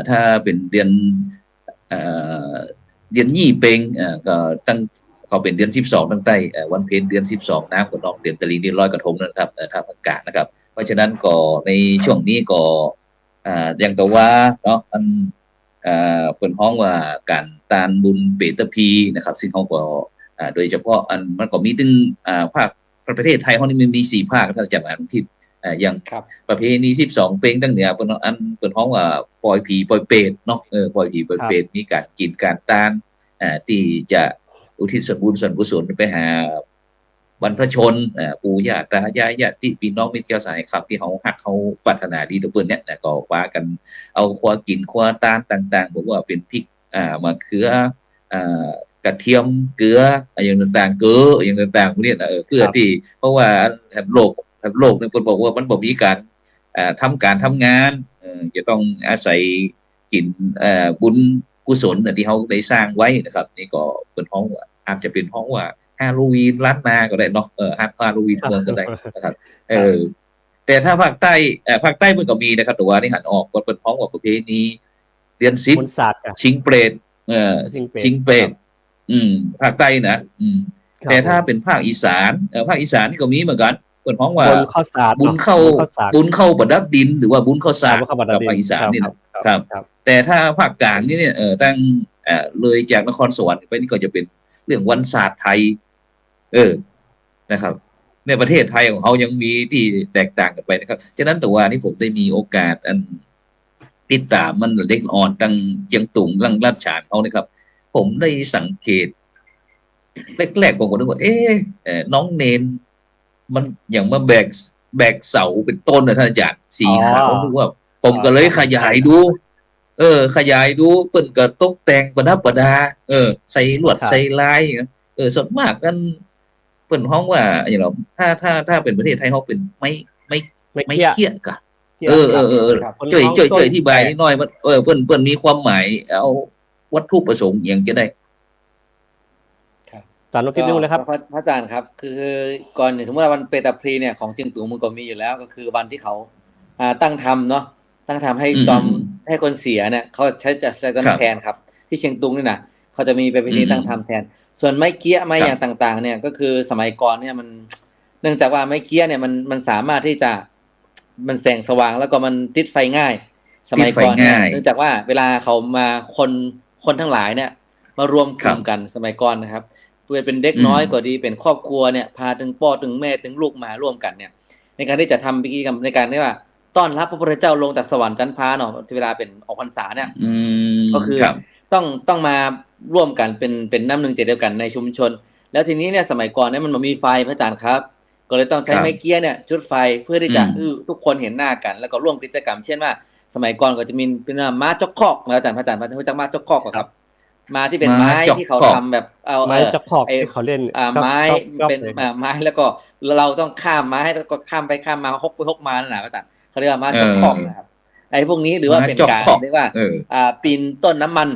ถ้าเป็นเดือนยี่เป็งก็ตั้งเขาเป็นเดือน12ตั้งแต่วันเพ็ญเดือน12น้ำก็นองเดือนตะลีนี่ลอยกระทงนะครับถ้าภาคกลางนะครับเพราะฉะนั้นก็ในช่วงนี้ก็อย่างตัวว่าเนาะเปิดห้องว่าการตานบุญเปตพีนะครับซึ่งเขาก็โดยเฉพาะมันก็มีถึงภาคประเทศไทยเขานี่มี4ภาคถ้าจำอันที่อย่างประเพณี12เป็งตั้งเหนือเปิดห้องว่าปล่อยผีปล่อยเปรตเนาะปล่อยผีปล่อยเปรตมีการกินการตานที่จะอุทิศบุญส่วนกุศลไปหาบรรพชนปู่ย่าตายายญาติพี่น้องมิตรเจ้าสายครับที่เขาหักเขาปรารถนาดีทุกเปิ้นเนี่ยก็ว่ากันเอาครัวกินครัวตานต่างๆบอกว่าเป็นพริกมะเขือกระเทียมเกลืออย่างต่างๆเกลืออย่างต่างๆพวกนี้เพื่อที่เพราะว่าแถบโลกเนี่ยเพิ่นบอกว่ามันบ่มีการทำงานจะต้องอาศัยกินบุญกุศลที่เขาได้สร้างไว้นะครับนี่ก็เป็นห้องว่าอาจจะเป็นห้องว่าฮาโลวีนล้านนาก็ได้เนาะฮาโลวีนเมืองก็ได้นะครับแต่ถ้าภาคใต้มันก็มีนะครับแต่ว่านี่หันออกว่าเป็นห้องว่าประเพณีเดือน10ชิงเปรตชิงเปรตภาคใต้นะแต่ถ้าเป็นภาคอีสานนี่ก็มีเหมือนกันเป็นห้องว่าบุญเข้าประดับดินหรือว่าบุญเข้าสากกับภาคอีสานนี่นะครับแต่ถ้าภาคกลางนี่เนี่ยตั้งเลยจากนครสวรรค์ไปนี่ก็จะเป็นเรื่องวันศาสตร์ไทยนะครับในประเทศไทยของเขายังมีที่แตกต่างกันไปนะครับฉะนั้นแต่ว่านี่ผมได้มีโอกาสติดตามมันเล็กอ่อนตั้งเจียงตุงลังลาดฉานเขานะครับผมได้สังเกตแรกๆผมก็นึกว่าน้องเนน มันอย่างมาแบกเสาเป็นต้นนะท่านอาจารย์สีขาวนึกว่าผมก็เลยขยายดู ขยายดูเปิ้นก็ตกแต่งประดับประดาใส่ลวดใส่ลายส่วนมากนั้นเปิ้นฮ้องว่าอย่างเราถ้าเป็นประเทศไทยเขาเป็นไม่เกี้ยกะช่วยอธิบายนิดหน่อยมันเปิ้นมีความหมายเอาวัตถุประสงค์อย่างจะได้อาจารย์ลองคิดดูเลยครับพระอาจารย์ครับคือก่อนสมมติว่าวันเปตาพรีเนี่ยของเชียงตุงมันก็มีอยู่แล้วก็คือวันที่เขาตั้งธรรมเนาะตั้งธรรมให้จอมให้คนเสียเนี่ยเขาใช้แทนครับที่เชียงตุงนี่นะเขาจะมีประเพณีตั้งธรรมแทนส่วนไม้เกี้ยไม้อย่างต่างๆเนี่ยก็คือสมัยก่อนเนี่ยมันเนื่องจากว่าไม้เกี้ยเนี่ยมันสามารถที่จะมันแสงสว่างแล้วก็มันติดไฟง่ายสมัยก่อนเนี่ยเนื่องจากว่าเวลาเขามาคนทั้งหลายเนี่ยมารวมกลุ่มกันสมัยก่อนนะครับเป็นเด็กน้อยก็ดีเป็นครอบครัวเนี่ยพาถึงพ่อถึงแม่ถึงลูกมาร่วมกันเนี่ยในการที่จะทำพิธีกรรมในการที่ว่าต้อนรับพระพุทธเจ้าลงจากสวรรค์ชั้นฟ้าเนาะเวลาเป็นออกพรรษาเนี่ยก็คือต้องมาร่วมกันเป็นน้ำหนึ่งใจเดียวกันในชุมชนแล้วทีนี้เนี่ยสมัยก่อนเนี่ยมันมีไฟพระอาจารย์ครับก็เลยต้องใช้ไม้เกี้ยเนี่ยจุดไฟเพื่อที่จะทุกคนเห็นหน้ากันแล้วก็ร่วมกิจกรรมเช่นว่าสมัยก่อนก็จะมีเป็นม้าจอกคอกพระอาจารย์รู้จักม้าจอกคอกครับมาที่เป็นไม้ที่เขาทำแบบเอาไม้จอกคอกที่เขาเล่นไม้เป็นไม้แล้วก็เราต้องข้ามไม้แล้วก็ข้ามไปข้ามมาฮกไปฮกมานั่นแหละพระอาจารย์เขาเรียกว่าม้าจอกคอกนะครับไอ้พวกนี้หรือว่าเป็นการเรียกว่าปีนต้นน้ำมัน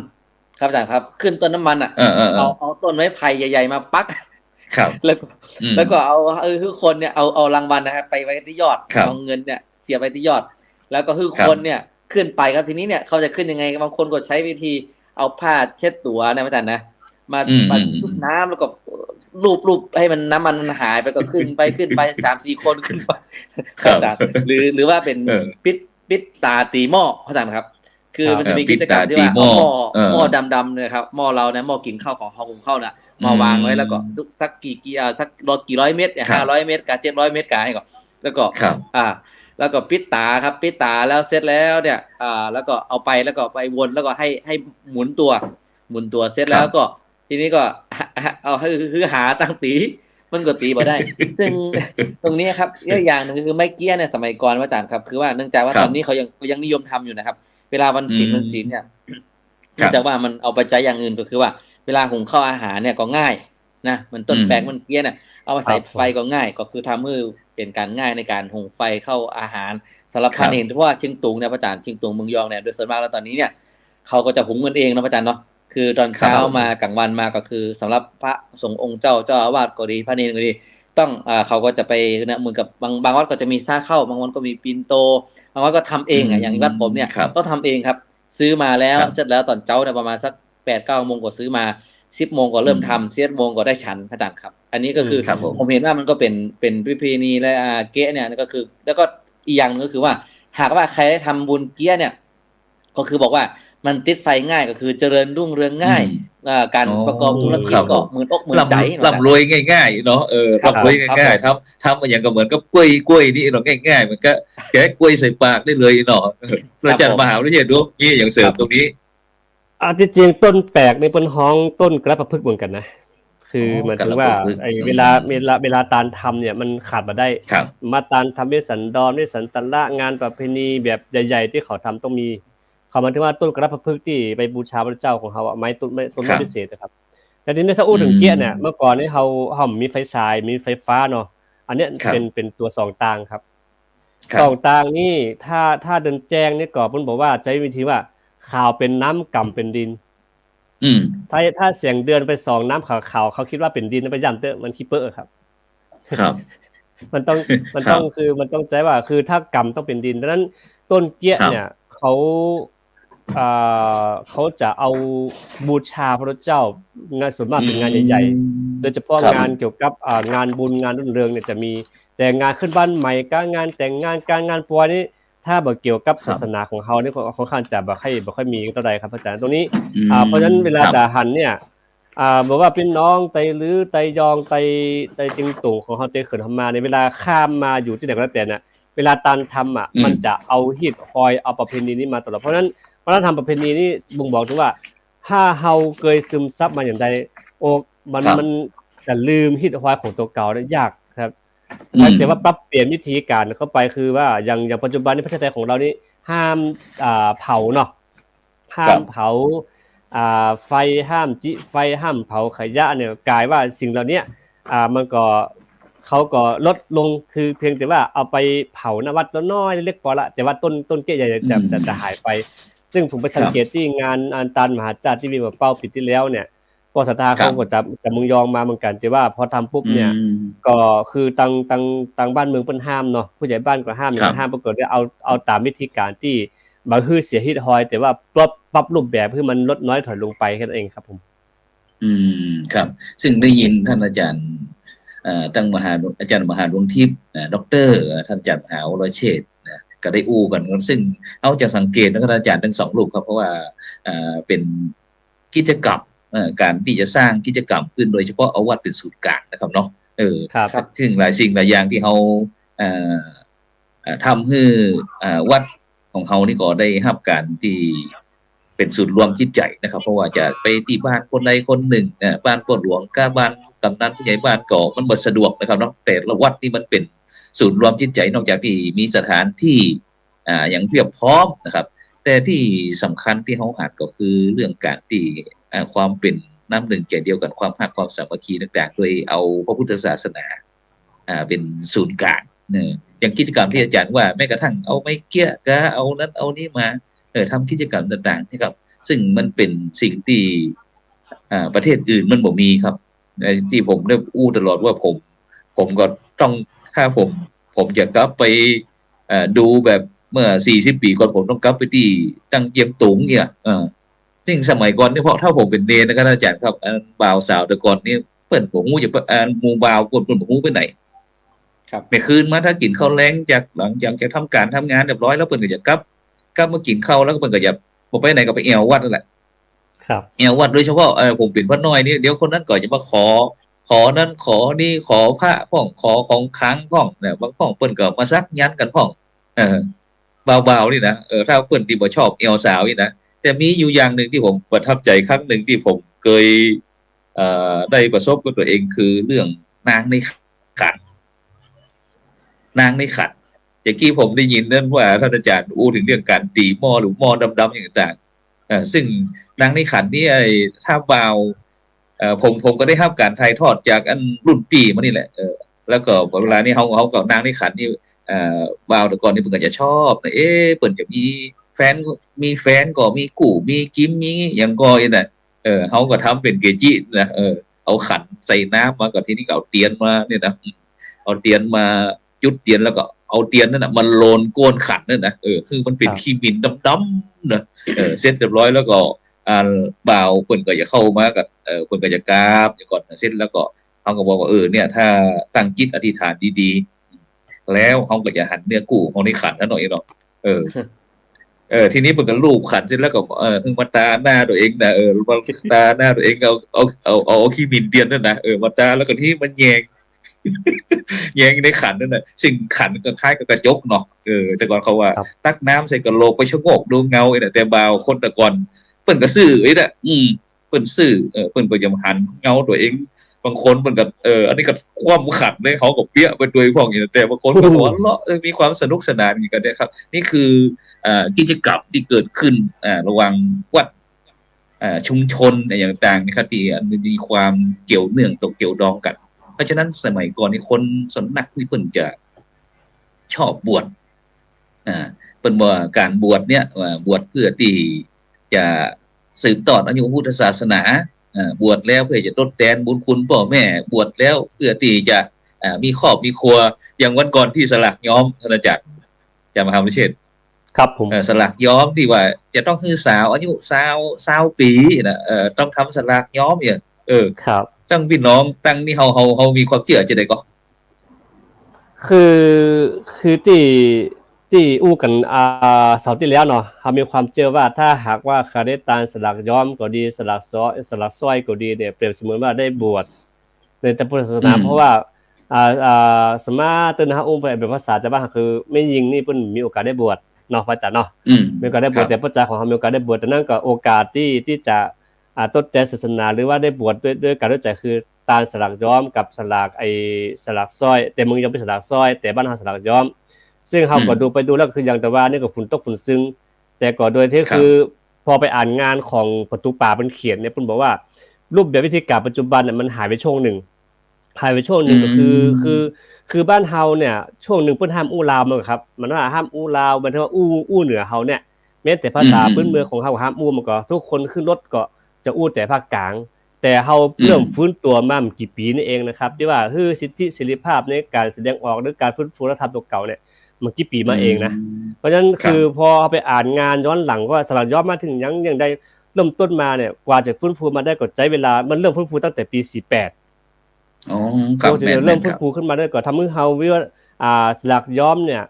ครับอาจารย์ครับขึ้นต้นน้ำมันเอาต้นไม้ไผ่ใหญ่ๆมาปักแล้วก็เอาคือคนเนี่ยเอารางวัลนะครับไปไว้ที่ยอดเอาเงินเนี่ยเสียไปที่ยอดแล้วก็คือคนเนี่ยขึ้นไปครับทีนี้เนี่ยเขาจะขึ้นยังไงบางคนก็ใช้วิธีเอาผ้าเช็ดตัวนะอาจารย์นะมาชุบน้ำแล้วก็รูปให้มันน้ำมันหายไปก็ขึ้นไป 3-4 คนขึ้นไปอาจารย์หรือว่าเป็นปิดตาตีหม้ออาจารย์ครับคือมันจะมีกิจกรรมที่ว่าหม้อดำๆเนี่ยครับหม้อเราเนี่ยหม้อกินข้าวของห้องข้าวน่ะมาวางไว้แล้วก็สักกี่ร้อยเมตร500 เมตรกับ700 เมตรกันให้ก่อนแล้วก็แล้วก็ปิดตาครับปิดตาแล้วเสร็จแล้วเนี่ยแล้วก็เอาไปแล้วก็ไปวนแล้วก็ให้หมุนตัวเสร็จแล้วก็ทีนี้ก็เอาคือหาตั้งตีมันก็ตีบ่ได้ซึ่งตรงนี้ครับอย่างนึงคือไม้เกี้ยเนี่ยสมัยก่อนอาจารย์ครับคือว่าเนื่องจากว่าตอนนี้เขายังนิยมทำอยู่นะครับเวลาวันศีลเนี่ยเนื่องจากว่ามันเอาไปใช้อย่างอื่นก็คือว่าเวลาหุงข้าวอาหารเนี่ยก็ง่ายนะมันต้นแปลงมันเกี้ยเนี่ยเอามาใส่ไฟก็ง่ายก็คือทำให้เป็นการง่ายในการหุงไฟเข้าอาหารสำหรับพระเนรเพราะว่าเชียงตุงเนี่ยพระอาจารย์เชียงตุงเมืองยองเนี่ยโดยส่วนมากแล้วตอนนี้เนี่ยเขาก็จะหุงกันเองนะพระอาจารย์เนาะคือตอนเช้ามากลางวันมาก็คือสำหรับพระสงฆ์องค์เจ้าอาวาสก็ดีพระเนรก็ดีต้องเขาก็จะไปเนี่ยเหมือนกับบางวัดก็จะมีซ่าเข้าบางวัดก็มีปิ่นโตบางวัดก็ทำเองอย่างวัดผมเนี่ยต้องทำเองครับซื้อมาแล้วเสร็จแล้วตอนเช้าเนี่ยประมาณสัก 8-9 โมงก็ซื้อมา10 โมงก็เริ่มทำ11 โมงก็ได้ฉันพระอาจารย์ครับอันนี้ก็คือผมเห็นว่ามันก็เป็นประเพณีและเก๊ะเนี่ยก็คือแล้วก็อีกอย่างนึงก็คือว่าหากว่าใครได้ทำบุญเกี้ยเนี่ยก็คือบอกว่ามันติดไฟง่ายก็คือเจริญรุ่งเรืองง่ายการประกอบธุรกิจก็หมื่นอกหมื่นใจร่ำรวยง่ายๆเนาะร่ำรวยง่ายๆทำอย่างก็เหมือนกับกล้วยนี่เนาะง่ายๆมันก็แค่กล้วยใส่ปากได้เลยเนาะอาจารย์มหาวิทยาลัยดูนี่อย่างเสริมตรงนี้จริงๆต้นแปลกในเป็นห้องต้นกระประพฤกษ์เหมือนกันนะคือหมายถึงว่าไอ้เวลาตาลทำเนี่ยมันขาดมาได้มาตาลทำเวสันดรเวสันตละงานประเพณีแบบใหญ่ๆที่เขาทำต้องมีเขาหมายถึงว่าต้นกระประพฤกษ์ที่ไปบูชาพระเจ้าของเขาไม้ต้นพิเศษนะครับแต่ทีนี้ถ้าอู้ถึงเกี้ยเนี่ยเมื่อก่อนนี่เขามีไฟฉายมีไฟฟ้าเนาะอันนี้เป็นตัว2 ตางครับ2 ตางนี่ถ้าเดินแจ้งนี่ก่อนผมบอกว่าใช้วิธีว่าข่าวเป็นน้ำกำเป็นดินถ้าเสียงเดือนไป2 น้ำขาวเขาคิดว่าเป็นดินไปย่ำเตอะมันคิปเปอร์ครับมันต้องคือมันต้องใจว่าคือถ้ากำต้องเป็นดินดังนั้นต้นเกี้ยเนี่ยเขาจะเอาบูชาพระเจ้างานส่วนมากเป็นงานใหญ่ๆโดยเฉพาะงานเกี่ยวกับงานบุญงานรุ่งเรืองเนี่ยจะมีแต่งานขึ้นบ้านใหม่การงานแต่งงานการงานปวยนี่ถ้าบ่เกี่ยวกับศาสนาของเฮานี่ค่อนข้างจะบ่ค่อยมีเท่าใดครับอาจารย์ตรงนี้เพราะฉะนั้นเวลาจะหันเนี่ยบอกว่าพี่น้องไตหรือไตยองไตจิงตุงของเฮาเตขึ้นมาในเวลาข้ามมาอยู่ที่ไหนก็แล้วแต่น่ะเวลาตานทำมันจะเอาฮีดคอยเอาประเพณีนี้มาตลอดเพราะฉะนั้นวัฒนธรรมประเพณีนี้บ่งบอกถึงว่าถ้าเฮาเคยซึมซับมาอย่างใดมันจะลืมฮีดคอยของตัวเก่าได้ยากครับ แต่ว่าปรับเปลี่ยนวิธีการเข้าไปคือว่าอย่างปัจจุบันในประเทศไทยของเรานี่ห้ามเผาเนาะห้ามเผาไฟห้ามจิไฟห้ามเผาขยะเนี่ยกลายว่าสิ่งเหล่านี้มันก็เขาก็ลดลงคือเพียงแต่ว่าเอาไปเผาณวัดน้อยๆเล็กๆพอละแต่ว่าต้นเกี้ยใหญ่จะหายไปซึ่งผมไปสังเกตที่งานอันตันมหาจักรที่มีแบบเป้าปิดที่แล้วเนี่ยก็ศรัทธาเขาก็จะมึงยองมาเหมือนกันแต่ว่าพอทำปุ๊บเนี่ยก็คือตังบ้านเมืองเปิ้นห้ามเนาะผู้ใหญ่บ้านก็ห้ามอย่างห้ามปรากฏได้เอาตามวิธีการที่บางฮือเสียฮิตฮอยแต่ว่าปรับรูปแบบให้มันลดน้อยถอยลงไปแค่นั้นเองครับผมครับซึ่งได้ยินท่านอาจารย์ตั้งอาจารย์มหาดวงทิพย์ดร.ท่านอาจารย์มหาวรเชษฐ์นะก็ได้อู้กันซึ่งเอาจะสังเกตนะอาจารย์ทั้ง2รูปครับเพราะว่าเป็นกิจกรรมการที่จะสร้างกิจกรรมขึ้นโดยเฉพาะเอาวัดเป็นศูนย์กลางนะครับเนาะครับซึ่งหลายสิ่งหลายอย่างที่เขาทำให้วัดของเขานี่ก็ได้รับการที่เป็นศูนย์รวมจิตใจนะครับเพราะว่าจะไปที่บ้านคนใดคนหนึ่งบ้านปวดหลวงก็บ้านกำนันผู้ใหญ่บ้านก็มันบ่สะดวกนะครับเนาะแต่ละวัดนี่มันเป็นศูนย์รวมจิตใจนอกจากที่มีสถานที่อย่างเพียบพร้อมนะครับแต่ที่สำคัญที่เขาอาจก็คือเรื่องการที่ความเป็นน้ำหนึ่งใจเดียวกันความรักความสามัคคีต่างๆโดยเอาพระพุทธศาสนาเป็นศูนย์กลางอย่างกิจกรรมที่อาจารย์ว่าแม้กระทั่งเอาไม้เกี้ยกะเอานั้นเอานี้มาทำกิจกรรมต่างๆนะครับซึ่งมันเป็นสิ่งที่ประเทศอื่นมันบ่มีครับที่ผมได้อู้ตลอดว่าผมก็ต้องถ้าผมจะกลับไปดูแบบเมื่อ40 ปีก่อนผมต้องกลับไปที่ตั้งเจียงตุงเนี่ยซึ่งสมัยก่อนนี่เพราะถ้าผมเป็นเนรนะครับอาจารย์ครับบ่าวสาวแต่ก่อนนี่เปิ้นบ่ฮู้จะหมู่บ่าวเปิ้นบ่ฮู้ไปไหนครับในคืนมาถ้ากินข้าวแลงจากหลังจากทำการทำงานเรียบร้อยแล้วเปิ้นก็จะกลับมากินข้าวแล้วก็เปิ้นก็จะบ่ไปไหนก็ไปแอววัดนั่นแหละครับแอววัดโดยเฉพาะผมเป็นพระน้อยนี่เดี๋ยวคนนั้นก็จะมาขอนั้นขอนี่ขอพระพ้องขอของค้างพ้องเนี่ยบางพ้องเปิ้นก็มาซักยันกันพ้องเบาๆนี่นะถ้าเปิ้นที่บ่ชอบแอวสาวนี่นะแต่มีอยู่อย่างนึงที่ผมประทับใจครั้งนึงที่ผมเคยได้ประสบกับตัวเองคือเรื่องนางในขันจากกี้ผมได้ยินนั่นว่าท่านอาจารย์อู้ถึงเรื่องการตีหม้อหรือหม้อดำๆอย่างต่างซึ่งนางในขันนี่ถ้าเบาผมก็ได้รับการถ่ายทอดจากอันรุ่นปีมานี่แหละแล้วก็เวลานี้เขาก็นางในขันนี่เบาแต่ก่อนนี่เพิ่นก็จะชอบเเปิ้นจะมีแฟนก็มีกู่มีกิมมีหยังก็น่ะเขาก็ทำเป็นเกจินะเอาขันใส่น้ำมาก่อนทีนี้ก็เอาเตียนมาเนี่ยนะเอาเตียนมาจุดเตียนแล้วก็เอาเตียนนั่นน่ะมันโลนก้นขันนั่นนะคือมันเป็นขี้มินดำๆนะเสร็จเรียบร้อยแล้วก็บ่าวเพิ่นก็จะเข้ามากับเพิ่นก็จะกราบก่อนเสร็จแล้วก็เขาก็บอกว่าเนี่ยถ้าตั้งจิตอธิษฐานดีๆแล้วเขาก็จะหันเนื้อกู้ของในขันนั่นหน่อยเนาะทีนี้เพิ่นก็ลูบขันเสร็จแล้วก็เพิ่งมาตาหน้าตัวเองนะมาตาหน้าตัวเองเอาขี้มินเตียนนั่นนะมาตาแล้วก็ที่มันแยงในขันนั่นน่ะสิ่งขันก็คล้ายกับกระจกเนาะแต่ก่อนเขาว่าตักน้ำใส่กระโหลกไปชะโงกดูเงาน่ะแต่บ่าวคนแต่ก่อนเปิ้นก็ซื่อน่ะเปิ้นซื่อเปิ้นก็ยังหันเงาตัวเองบางคนเปิ้นก็อันนี้ก็คว่ำขันเลยเขาก็เปี้ยไปด้วยพวกนี้แต่บางคนก็หัวเราะมีความสนุกสนานกันนะครับนี่คือกิจกรรมที่เกิดขึ้นระหว่างวัดชุมชนอย่างต่างๆนะครับที่มีความเกี่ยวเนื่องตกเกี่ยวดองกันเพราะฉะนั้นสมัยก่อนนี่คนสำนักนี่เพิ่นจะชอบบวชเพิ่นว่าการบวชเนี่ยบวชเพื่อที่จะสืบทอดอายุพุทธศาสนาบวชแล้วเพื่อจะทดแทนบุญคุณพ่อแม่บวชแล้วเพื่อที่จะมีครอบมีครัวอย่างวันก่อนที่สลักย้อมท่านอาจารย์มหาวิเชษฐ์ครับผมสลักย้อมที่ว่าจะต้องคือสาวอายุ20ปีนะต้องทำสลักย้อมเนี่ยครับตั้งพี่น้องตั้งนี่เฮามีความเชื่อจะได้ก็คือที่อู้กันเสาร์ที่แล้วเนาะเฮามีความเชื่อว่าถ้าหากว่าใครได้ตามสลักย้อมก็ดีสลักสร้อยก็ดีเนี่ยเปรียบเสมือนว่าได้บวชในพุทธศาสนาเพราะว่าสมมาตื่นหาอุ้มไปแบบภาษาชาวบ้านคือไม่ยิงนี่เพิ่นมีโอกาสได้บวชเนาะพระอาจารย์เนาะมีโอกาสได้บวชแต่พระอาจารย์ของเฮามีโอกาสได้บวชแต่นั่นก็โอกาสที่จะทดแทนศาสนาหรือว่าได้บวชด้วยการด้วยใจคือ ตาลสลักย้อมกับสลักสลักสร้อยแต่มึงยังเป็นสลักสร้อยแต่บ้านเฮาสลักย้อมซึ่งเฮาก็ดูไปดูแล้วคืออย่างแต่ว่านี่ก็ฝุ่นตกฝุ่นซึงแต่ก็โดยที่คือพอไปอ่านงานของประตูป่ามันเขียนเนี่ยเพิ่นบอกว่ารูปแบบวิธีการปัจจุบันน่ะมันหายไปช่วงหนึ่งก็คือบ้านเฮาเนี่ยช่วงหนึ่งเพิ่นห้ามอู้ลาวมั้งครับมันว่าห้ามอู้ลาวหมายถึงว่าอู้เหนือเฮาเนี่ยแม้แต่ภาษาพื้นเมืองของเฮาห้ามอู้มันก็ทุกคนขึ้นรถก็จะอู้แต่ภาคกลางแต่เฮาเริ่มฟื้นตัวมากี่ปีนี่เองนะครับที่ว่าสิทธิเสรีภาพในการแสดงออกหรือการฟื้นฟูวัฒนธรรมเก่าเนี่ยมันกี่ปีมาเองนะเพราะฉะนั้นคือพอเอาไปอ่านงานย้อนหลังว่าสลักย้อมมาถึงยังได้เริ่มต้นมาเนี่ยกว่าจะฟื้นฟูมาได้ก็ใช้เวลามันเริ่มฟื้นฟูตั้งแต่ปี48ครับเริ่มฟื้นฟูขึ้นมาได้ก็ทำให้เฮาว่าสลักย้อมเนี่ย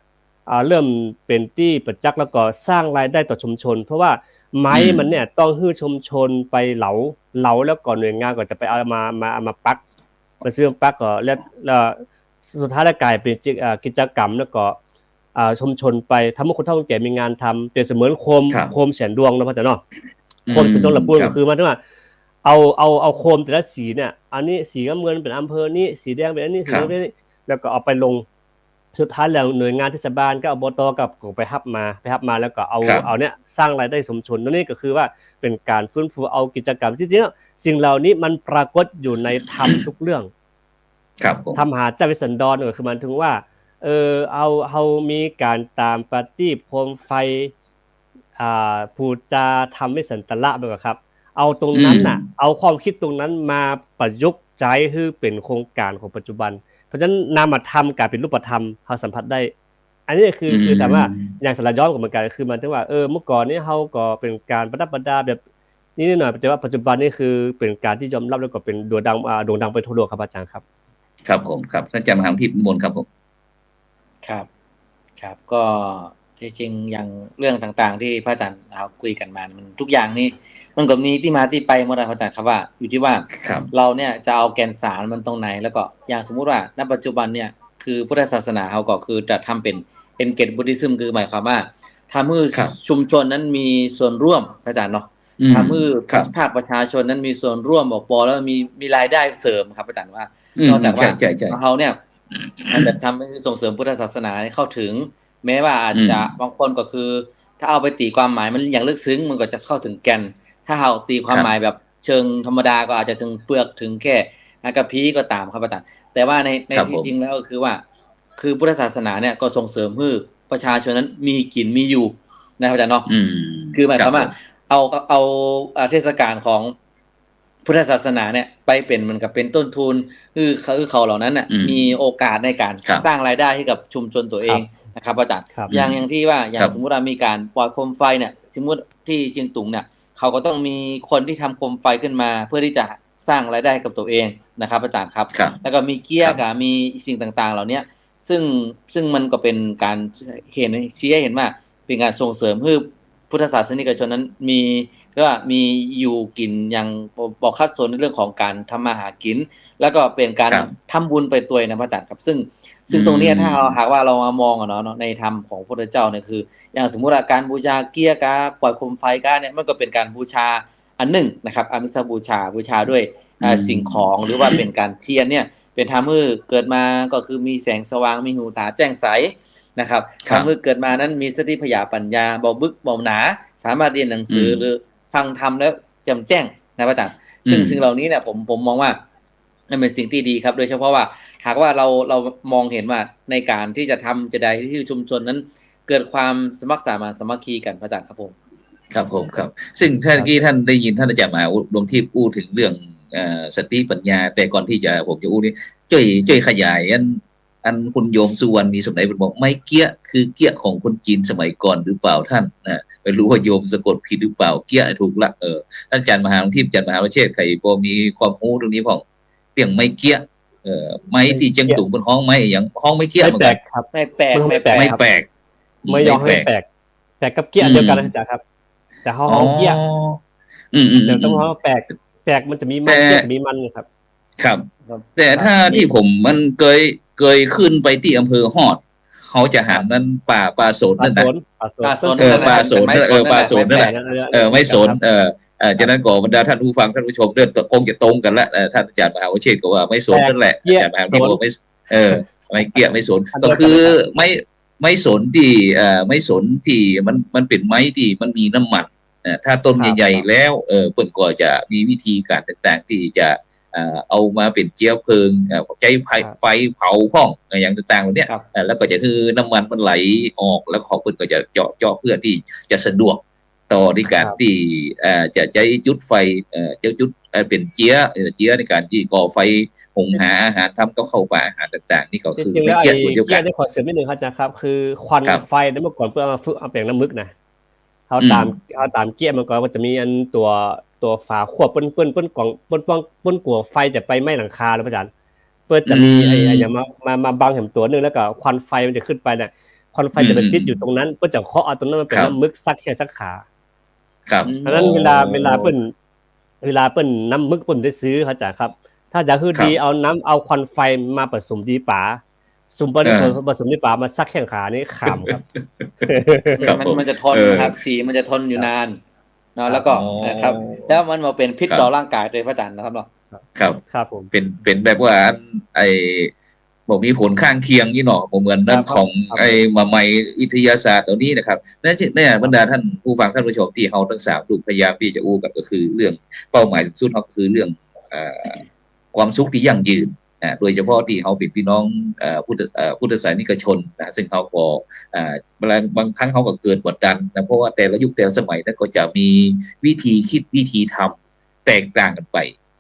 เริ่มเป็นที่ประจักษ์แล้วก็สร้างรายได้ต่อชุมชนเพราะว่าไม้มันเนี่ยต้องฮื้อชุมชนไปเหลาแล้วก่อนหน่วยงานก็จะไปเอามาปักมาซื้อปักก็แล้วสุดท้ายแล้วกลายเป็นกิจกรรมแล้วก็ชุมชนไปทำให้คนเฒ่าคนแก่มีงานทำเปรียบเสมือนโคมแสนดวงนะพ่อจ๋าเนาะโคมแสนดวงละปุ้นก็คือหมายถึงว่าเอาโคมแต่ละสีเนี่ยอันนี้สีน้ำเงินเป็นอำเภอนี้สีแดงเป็นอันนี้สีเหลืองเป็นนี้แล้วก็เอาไปลงสุดท้ายแล้วหน่วยงานเทศบาลก็อบตกับไปรับมาแล้วก็เอาเนี่ยสร้างรายได้ชุมชนนั่นนี่ก็คือว่าเป็นการฟื้นฟูเอากิจกรรมจริงๆสิ่งเหล่านี้มันปรากฏอยู่ในธรรมทุกเรื่องครับทำหาเจ้าวิสันดรก็คือมันถึงว่าเอามีการตามปฏิโคมไฟพูดจาทำให้สันตละแบบครับเอาตรงนั้นน่ะเอาความคิดตรงนั้นมาประยุกต์ใช้ให้เป็นโครงการของปัจจุบันเพราะฉะนั้นนามธรรมกลายเป็นรูปธรรมเฮาสัมผัสได้อันนี้คือแต่ว่าอย่างสลักย้อมก็เหมือนกันคือมันถึงว่าเมื่อก่อนนี้เฮาก็เป็นการประดับประดาแบบนี้นิดหน่อยแต่ว่าปัจจุบันนี่คือเป็นการที่ยอมรับแล้วก็เป็นโด่งดังไปทั่วโลกครับอาจารย์ครับครับผมครับท่านอาจารย์มหาวิทยาลัยมนครับผมครับก็ที่จริงอย่างเรื่องต่างๆที่พระอาจารย์เราคุยกันมามันทุกอย่างนี่มันก็มีที่มาที่ไปหมดนะพระอาจารย์ครับว่าอยู่ที่ว่าเราเนี่ยจะเอาแกนสารมันตรงไหนแล้วก็อย่างสมมุติว่าณปัจจุบันเนี่ยคือพุทธศาสนาเขาก็คือจะทำเป็นเกตบุริซึมคือหมายความว่าทำให้ชุมชนนั้นมีส่วนร่วมพระอาจารย์เนาะทำให้ภาคประชาชนนั้นมีส่วนร่วมบอกปอแล้วมีรายได้เสริมครับอาจารย์ว่านอกจากว่าเขาเนี่ยอาจจะทำให้ส่งเสริมพุทธศาสนาให้เข้าถึงแม้ว่าอาจจะบางคนก็คือถ้าเอาไปตีความหมายมันอย่างลึกซึ้งมันก็จะเข้าถึงแก่นถ้าเอาตีความหมายแบบเชิงธรรมดาก็อาจจะถึงเปลือกถึงแค่กระพี้ก็ตามครับอาจารย์แต่ว่าในที่จริงแล้วก็คือว่าคือพุทธศาสนาเนี่ยก็ส่งเสริมให้ประชาชนนั้นมีกินมีอยู่นะครับอาจารย์เนาะคือหมายความว่าเอาเทศกาลของพุทธศาสนาเนี่ยไปเป็นมันกับเป็นต้นทุนคือเขาเหล่านั้นน่ะมีโอกาสในการสร้างรายได้ให้กับชุมชนตัวเองนะครับอาจารย์อย่างที่ว่าอย่างสมมุติว่ามีการปล่อยโคมไฟเนี่ยสมมุติที่เชียงตุงเนี่ยเขาก็ต้องมีคนที่ทำโคมไฟขึ้นมาเพื่อที่จะสร้างรายได้กับตัวเองนะครับอาจารย์ครับแล้วก็มีเกี้ยกับมีสิ่งต่างๆเหล่านี้ซึ่งมันก็เป็นการชี้ให้เห็นว่าเป็นการส่งเสริมให้พุทธศาสนิกชนนั้นมีอยู่กินอย่างบอกคัดสนในเรื่องของการทำมาหากินแล้วก็เป็นการทำบุญไปตัวนะพระอาจารย์ครับซึ่งตรงนี้ถ้าเราหากว่าเรามามองเนาะในธรรมของพระพุทธเจ้าเนี่ยคืออย่างสมมุติว่าการบูชาเกี้ยกาปล่อยโคมไฟกาเนี่ยมันก็เป็นการบูชาอันหนึ่งนะครับอามิสบูชาด้วยสิ่งของหรือว่าเป็นการเทียนเนี่ยเป็นทำให้เกิดมาก็คือมีแสงสว่างมีหูตาแจ้งใสนะครับทำให้เกิดมานั้นมีสติปัญญาเบาบึกเบาหนาสามารถเรียนหนังสือหรือฟังธรรมแล้วแจ่มแจ้งนะพระอาจารย์ซึ่งเหล่านี้เนี่ยผมมองว่านั่นเป็นสิ่งที่ดีครับโดยเฉพาะว่าหากว่าเรามองเห็นว่าในการที่จะทำจะได้ที่ชุมชนนั้นเกิดความสมัครสมานสามัคคีกันพระอาจารย์ครับผมครับซึ่งท่านกี้ท่านได้ยินท่านอาจารย์มหาดวงทิพย์พูดถึงเรื่องสติปัญญาแต่ก่อนที่จะผมจะอู้นี้ช่วยขยายอันคุณโยมสุวรรณมีสมัยเป็นบอกไม่เกี้ยคือเกี้ยของคนจีนสมัยก่อนหรือเปล่าท่านนะไม่รู้ว่าโยมสะกดผิดหรือเปล่าเกี้ยถูกละท่านอาจารย์มหาวิทยาลัยอาจารย์มหาวิเชษฐ์ไข่พอมีความรู้ตรงนี้ของเตียงไม่เกี้ยไม้ที่เจียงตุงบนห้องไม้อย่างห้องไม่เกี้ยไม่แปลกครับไม่แปลกไม่ยอมให้แปลกกับเกี้ยเดียวกันนะอาจารย์ครับแต่ห้องเกี้ยเดี๋ยวต้องห้องแปลกมันจะมีมันเกี้ยมีมันครับแต่ถ้าที่ผมมันเคยขึ้นไปที่อำเภอฮอดเขาจะหานั้นป่าสนนั่นนะป่าสนนั่นแหละไม่สน ฉะนั้นก็บรรดาท่านผู้ฟังท่านผู้ชมเรื่องคงจะตรงกันละท่านอาจารย์มหาวชิรก็ว่าไม่สนนั่นแหละอาจารย์มหาวชิรบอกไม่ไม่เกี่ยไม่สนก็คือไม่สนที่ไม่สนที่มันเป็นไม้ที่มันมีน้ำมันถ้าต้นใหญ่ๆแล้วเพิ่นก็จะมีวิธีการต่างๆที่จะเอามาเป็นเชื้อเพลิงใช้ไฟเผาห้องอย่างต่างๆเหล่านี้แล้วก็จะคือน้ำมันมันไหลออกแล้วของเพิ่นก็จะเจาะเพื่อที่จะสะดวกต่อในการที่จะใช้จุดไฟจะจุดเป็นเชื้อในการที่ก่อไฟหุงหาอาหารทำกับข้าวปลาอาหารต่างๆนี่ก็คือไม่เกี่ยวกับเดียวกันได้ขอเสริมนิดนึงครับอาจารย์ครับคือควันไฟนั้นเมื่อก่อนเพื่อมาฝึกเอาแปลงน้ำมึกนะเขาตามเกี้ยมันก็จะมีอันตัวฝาขวบเปิ้นกล่องเปิ้นกลัวไฟจะไปไหม้หลังคาแล้วอาจารย์เปิ้นจะมีไอ้อย่างมาบังแหมตัวนึงแล้วก็ควันไฟมันจะขึ้นไปน่ะควันไฟจะไปติดอยู่ตรงนั้นเปิ้นจะเคาะเอาตรงนั้นมันเป็นน้ำมึกซักแค่ซักขาครับเพราะฉะนั้นเวลาเปิ้นน้ำมึกเปิ้นได้ซื้อครับอาจารย์ครับถ้าอยากคือดีเอาควันไฟมาผสมดีป๋าสุ่มผสมดีป๋ามาซักแข้งขานี่ขำครับมันจะทนครับสีมันจะทนอยู่นานเนาะแล้วก็นะครับแล้วมันมาเป็นพิษต่อร่างกายเลยพระอาจารย์นะครับเนาะครับผมเป็นแบบว่าไอ้บอกมีผลข้างเคียงนี่เนาะเหมือนนั่นของไอ้มาใหม่วิทยาศาสตร์เหล่านี้นะครับนั่นเนี่ยบรรดาท่านผู้ฟังท่านผู้ชมที่เฮาทั้ง3ทุกพยายามที่จะอู้กันก็คือเรื่องเป้าหมายสูงสุดก็คือเรื่องความสุขที่ยั่งยืนโดยเฉพาะที่เขาเป็นพี่น้องพุทธศาสนิกชนนะซึ่งเขาก็บางครั้งเขาก็เกิดกดดันนะเพราะว่าแต่ละยุคแต่ละสมัยนั้นก็จะมีวิธีคิดวิธีทำแตกต่างกันไป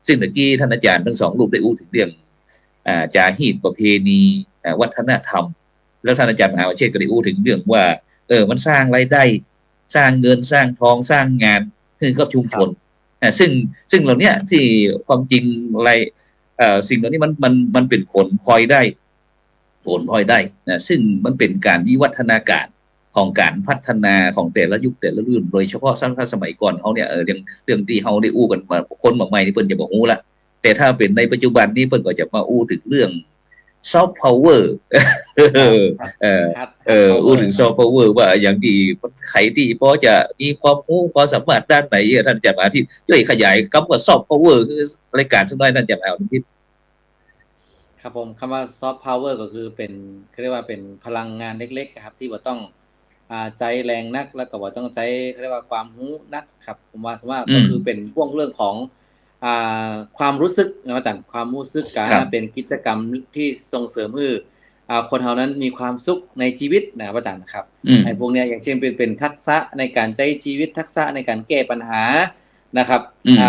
ซึ่งเมื่อกี้ท่านอาจารย์ทั้ง2รูปได้อู้ถึงเรื่องจารีตประเพณีวัฒนธรรมแล้วท่านอาจารย์มหาวชิรก็ได้อู้ถึงเรื่องว่ามันสร้างรายได้สร้างเงินสร้างทองสร้างงานให้กับชุมชนซึ่งเหล่านี้ที่ความจริงอะไรสิ่งเหล่านี้มันเป็นผลพลอยได้นะซึ่งมันเป็นการวิวัฒนาการของการพัฒนาของแต่ละยุคแต่ละรุ่นโดยเฉพาะสมัยก่อนเขาเนี่ยเรื่องที่เขาได้อู้กันมาคนใหม่ๆนี่เพิ่นจะบอกอู้ละแต่ถ้าเป็นในปัจจุบันนี้เพิ่นก็จะมาอู้ถึงเรื่องซอฟต์พาวเวอร์อู้ถึงซอฟต์พาวเวอร์ว่าอย่างที่ใครที่พอจะมีความรู้ความสามารถด้านไหนท่านจะมาที่ช่วยขยายคำว่าซอฟต์พาวเวอร์คือรายการสักหน่อยท่านจะเอานิดครับผมคำว่าซอฟต์พาวเวอร์ก็คือเป็นเรียกว่าเป็นพลังงานเล็กๆครับที่ว่าต้องใจแรงนักแล้วก็ว่าต้องใจเรียกว่าความรู้นักครับผมว่าก็คือเป็นพวกเรื่องของความรู้สึกนะอาจารย์ความรู้สึกการเป็นกิจกรรมที่ส่งเสริมให้คนเฮานั้นมีความสุขในชีวิตนะครับอาจารย์ครับไอ้พวกเนี้ยอย่างเช่นเป็นทักษะในการใช้ชีวิตทักษะในการแก้ปัญหานะครับ